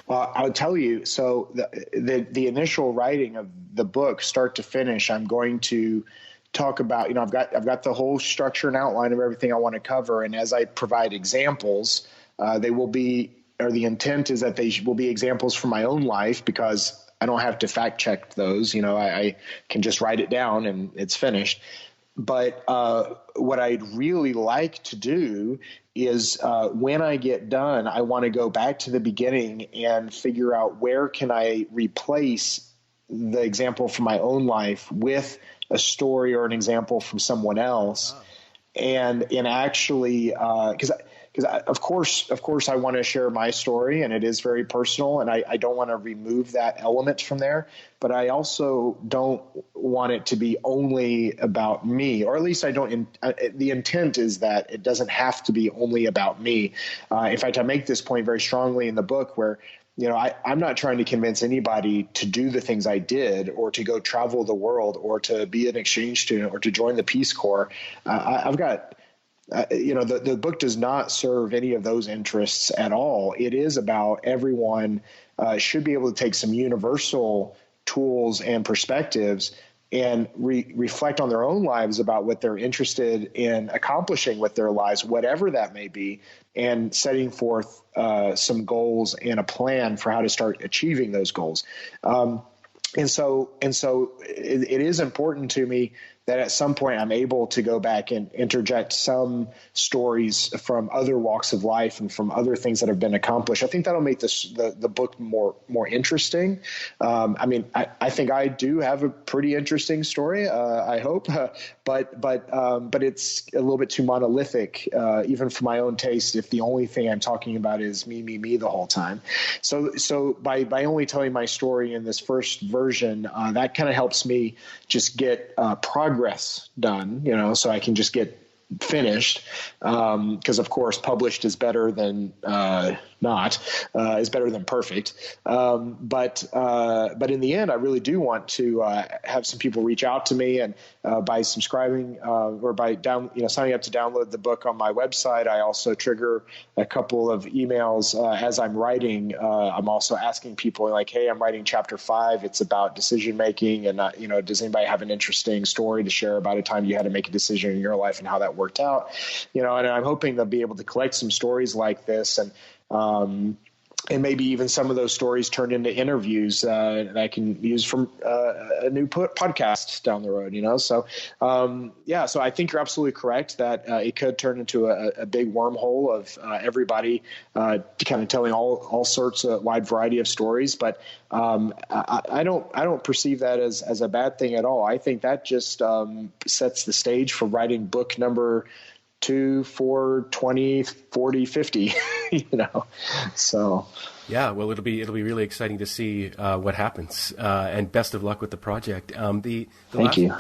Well, I'll tell you. So the initial writing of the book, start to finish, I'm going to talk about, I've got the whole structure and outline of everything I want to cover. And as I provide examples, the intent is that they will be examples from my own life, because I don't have to fact check those. I can just write it down and it's finished. But what I'd really like to do is when I get done, I want to go back to the beginning and figure out where can I replace the example from my own life with a story or an example from someone else. And actually, because of course, I want to share my story, and it is very personal, and I don't want to remove that element from there. But I also don't want it to be only about me, or at least I don't. The intent is that it doesn't have to be only about me. In fact, I make this point very strongly in the book, where I'm not trying to convince anybody to do the things I did, or to go travel the world, or to be an exchange student, or to join the Peace Corps. I've got. The book does not serve any of those interests at all. It is about everyone should be able to take some universal tools and perspectives and reflect on their own lives about what they're interested in accomplishing with their lives, whatever that may be, and setting forth some goals and a plan for how to start achieving those goals. And so it is important to me that at some point I'm able to go back and interject some stories from other walks of life and from other things that have been accomplished. I think that'll make the book more interesting. I think I do have a pretty interesting story. I hope, but it's a little bit too monolithic, even for my own taste, if the only thing I'm talking about is me the whole time. So by only telling my story in this first version, that kind of helps me just get progress done, so I can just get finished. Because of course, published is better than is better than perfect. But in the end, I really do want to have some people reach out to me, and by subscribing or by signing up to download the book on my website. I also trigger a couple of emails as I'm writing. I'm also asking people like, hey, I'm writing chapter 5. It's about decision making, and does anybody have an interesting story to share about a time you had to make a decision in your life and how that worked out? And I'm hoping they'll be able to collect some stories like this, and maybe even some of those stories turned into interviews that I can use from a new podcast down the road, So, so I think you're absolutely correct that it could turn into a big wormhole of everybody kind of telling all sorts of wide variety of stories. But I don't perceive that as a bad thing at all. I think that just sets the stage for writing book number 2, 4, 20, 40, 50, so. Yeah, well, it'll be really exciting to see what happens, and best of luck with the project. The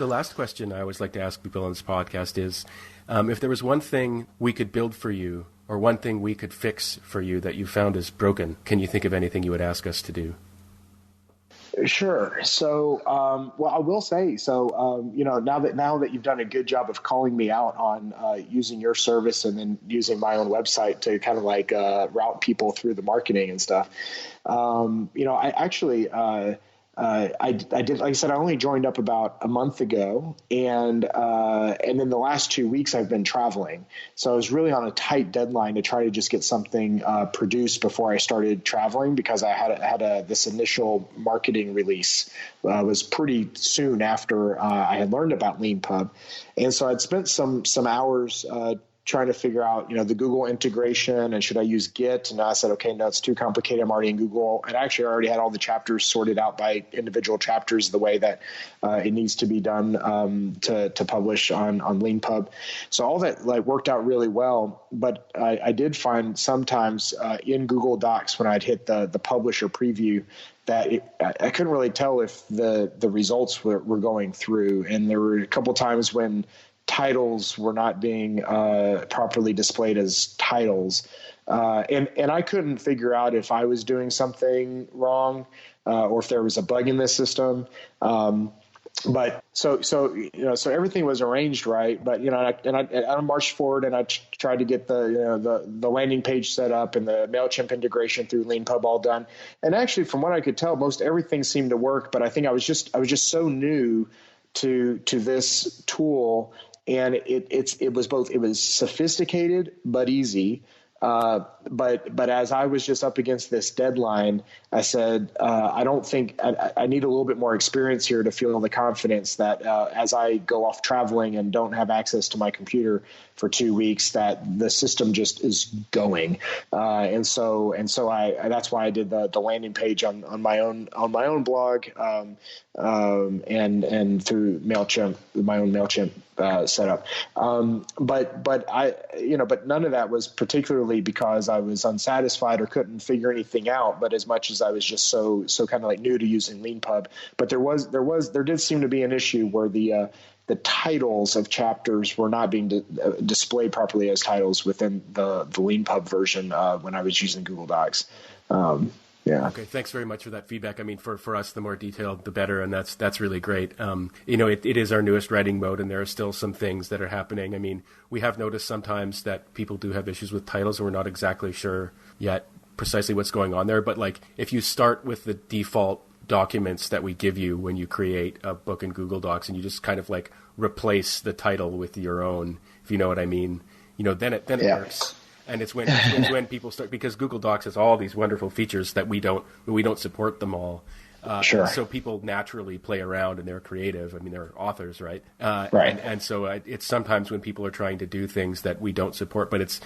last question I always like to ask people on this podcast is, if there was one thing we could build for you, or one thing we could fix for you that you found is broken, can you think of anything you would ask us to do? Sure. So, I will say, now that you've done a good job of calling me out on using your service and then using my own website to kind of like route people through the marketing and stuff, I actually I did, like I said, I only joined up about a month ago, and then the last 2 weeks I've been traveling. So I was really on a tight deadline to try to just get something produced before I started traveling, because I had this initial marketing release was pretty soon after I had learned about LeanPub, and so I'd spent some hours trying to figure out, the Google integration, and should I use Git? And I said, okay, no, it's too complicated. I'm already in Google. And actually I already had all the chapters sorted out by individual chapters, the way that it needs to be done to publish on LeanPub. So all that worked out really well. But I did find sometimes in Google Docs, when I'd hit the publish or preview, that I couldn't really tell if the results were going through. And there were a couple times when titles were not being properly displayed as titles. And I couldn't figure out if I was doing something wrong or if there was a bug in the system. But so everything was arranged right. But, I marched forward and I tried to get the landing page set up and the MailChimp integration through LeanPub all done. And actually, from what I could tell, most everything seemed to work. But I think I was just so new to this tool. And it was sophisticated but easy. But as I was just up against this deadline, I said, I don't think I need a little bit more experience here to feel the confidence that as I go off traveling and don't have access to my computer for 2 weeks, that the system just is going. And so I that's why I did the landing page on my own blog, and through MailChimp, my own MailChimp setup. But none of that was particularly because I was unsatisfied or couldn't figure anything out, but as much as I was just so kind of like new to using LeanPub. But there did seem to be an issue where the titles of chapters were not being displayed properly as titles within the LeanPub version when I was using Google Docs. Yeah. Okay. Thanks very much for that feedback. I mean, for us, the more detailed, the better. And that's really great. It is our newest writing mode, and there are still some things that are happening. I mean, we have noticed sometimes that people do have issues with titles, and we're not exactly sure yet precisely what's going on there. But like, if you start with the default documents that we give you when you create a book in Google Docs, and you just kind of like replace the title with your own, if you know what I mean, then it works. And it's when people start, because Google Docs has all these wonderful features that we don't support them all. Sure. So people naturally play around and they're creative. I mean, they're authors, right? Right. And so it's sometimes when people are trying to do things that we don't support, but it's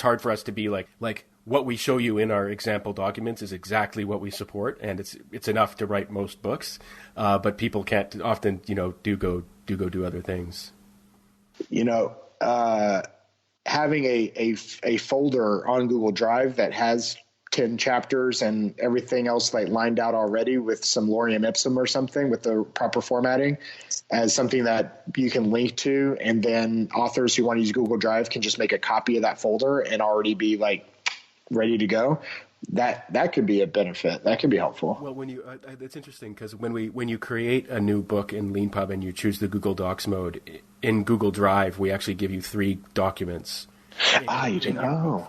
hard for us to be like what we show you in our example documents is exactly what we support, and it's enough to write most books. But people can't often, do go do other things. Having a folder on Google Drive that has 10 chapters and everything else like lined out already with some lorem ipsum or something with the proper formatting as something that you can link to, and then authors who want to use Google Drive can just make a copy of that folder and already be like ready to go. That could be a benefit. That could be helpful. Well, when you that's interesting, because when you create a new book in LeanPub and you choose the Google Docs mode in Google Drive, we actually give you 3 documents. You didn't know.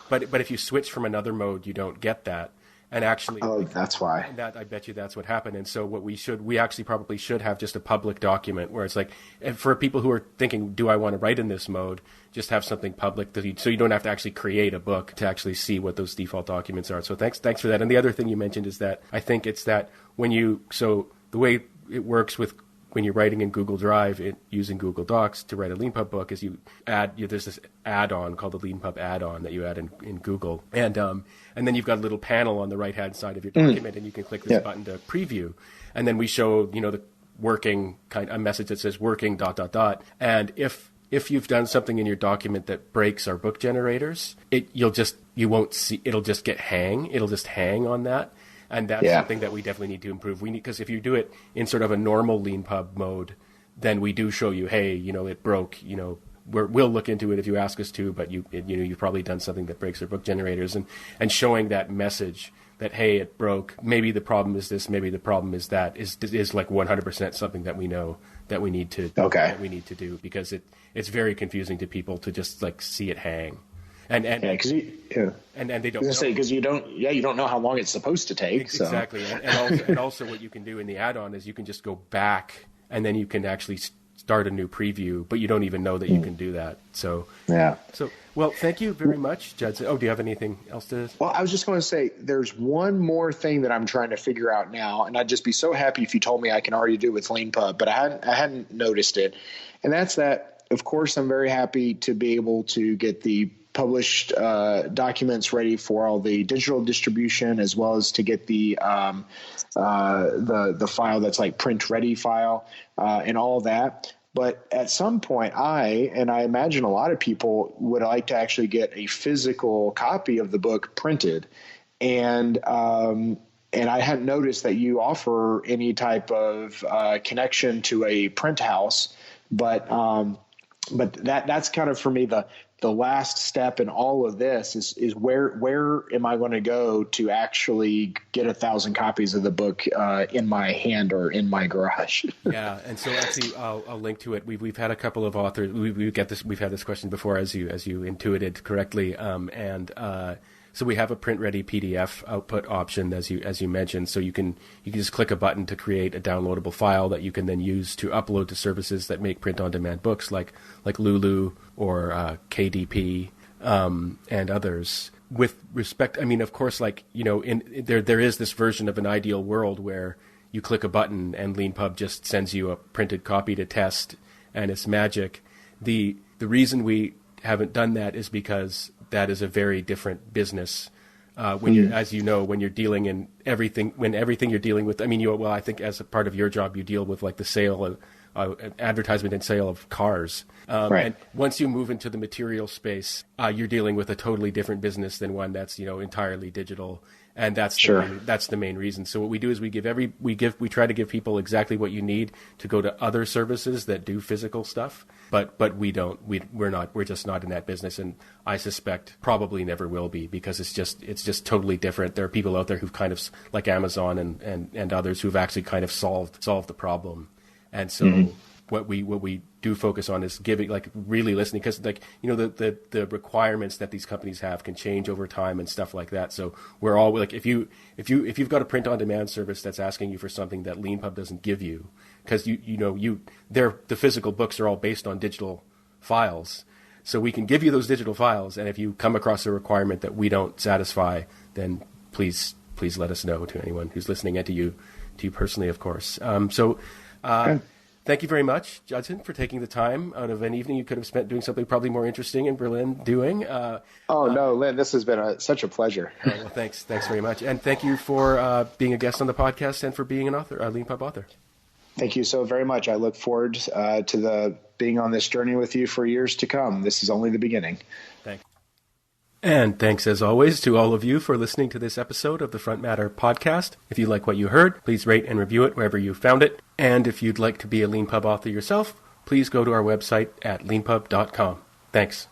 But if you switch from another mode, you don't get that. And actually, that's why. I bet you that's what happened. And so we actually probably should have just a public document where it's like, for people who are thinking, do I want to write in this mode, just have something public so you don't have to actually create a book to actually see what those default documents are. So thanks for that. And the other thing you mentioned is that I think it's that the way it works with when you're writing in Google Drive, using Google Docs to write a LeanPub book, is there's this add-on called the LeanPub add-on that you add in Google, and then you've got a little panel on the right-hand side of your document, and you can click this button to preview, and then we show the working a message that says working ... and if you've done something in your document that breaks our book generators, it'll just hang on that. And that's something that we definitely need to improve. Because if you do it in sort of a normal LeanPub mode, then we do show you, hey, it broke. We'll look into it if you ask us to, but you've probably done something that breaks our book generators, and showing that message that, hey, it broke. Maybe the problem is this. Maybe the problem is that is like 100% something that we know that we need to do, because it's very confusing to people to just like see it hang. And they don't say, because you don't know how long it's supposed to take. Exactly. So. And also what you can do in the add-on is you can just go back, and then you can actually start a new preview, but you don't even know that you can do that. So well, thank you very much, Judson. Oh, do you have anything else to? Well, I was just going to say there's one more thing that I'm trying to figure out now, and I'd just be so happy if you told me I can already do it with LeanPub, but I hadn't noticed it, and that's that. Of course, I'm very happy to be able to get the published documents ready for all the digital distribution, as well as to get the file that's like print ready file and all that. But at some point, I imagine a lot of people would like to actually get a physical copy of the book printed, and I hadn't noticed that you offer any type of connection to a print house, but that's kind of, for me, the last step in all of this is where am I going to go to actually get 1,000 copies of the book in my hand or in my garage? Yeah, and so actually I'll link to it. We've had a couple of authors. We've had this question before, as you intuited correctly, so we have a print-ready PDF output option, as you mentioned. So you can just click a button to create a downloadable file that you can then use to upload to services that make print-on-demand books, like Lulu or KDP. and others. With respect, I mean, of course, like, there is this version of an ideal world where you click a button and LeanPub just sends you a printed copy to test, and it's magic. The reason we haven't done that is because that is a very different business. When you're, as you know, when you're dealing in everything, you're dealing with, I mean, I think as a part of your job, you deal with like the sale of advertisement and sale of cars. Right. And once you move into the material space, you're dealing with a totally different business than one that's, entirely digital. And that's that's the main reason. So what we do is we try to give people exactly what you need to go to other services that do physical stuff. But we're just not in that business, and I suspect probably never will be, because it's just totally different. There are people out there who've kind of, like Amazon and others, who've actually kind of solved the problem. And so what we do focus on is giving, like, really listening, because, like, the requirements that these companies have can change over time and stuff like that. So we're all like, if you've got a print on demand service that's asking you for something that LeanPub doesn't give you, because the physical books are all based on digital files, so we can give you those digital files, and if you come across a requirement that we don't satisfy, then please let us know, to anyone who's listening, and to you personally, of course. Thank you very much, Judson, for taking the time out of an evening you could have spent doing something probably more interesting in Berlin doing. No, Lynn, this has been such a pleasure. Well, thanks very much. And thank you for being a guest on the podcast and for being an author, a LeanPub author. Thank you so very much. I look forward to being on this journey with you for years to come. This is only the beginning. Thanks. And thanks, as always, to all of you for listening to this episode of the Front Matter podcast. If you like what you heard, please rate and review it wherever you found it. And if you'd like to be a LeanPub author yourself, please go to our website at leanpub.com. Thanks.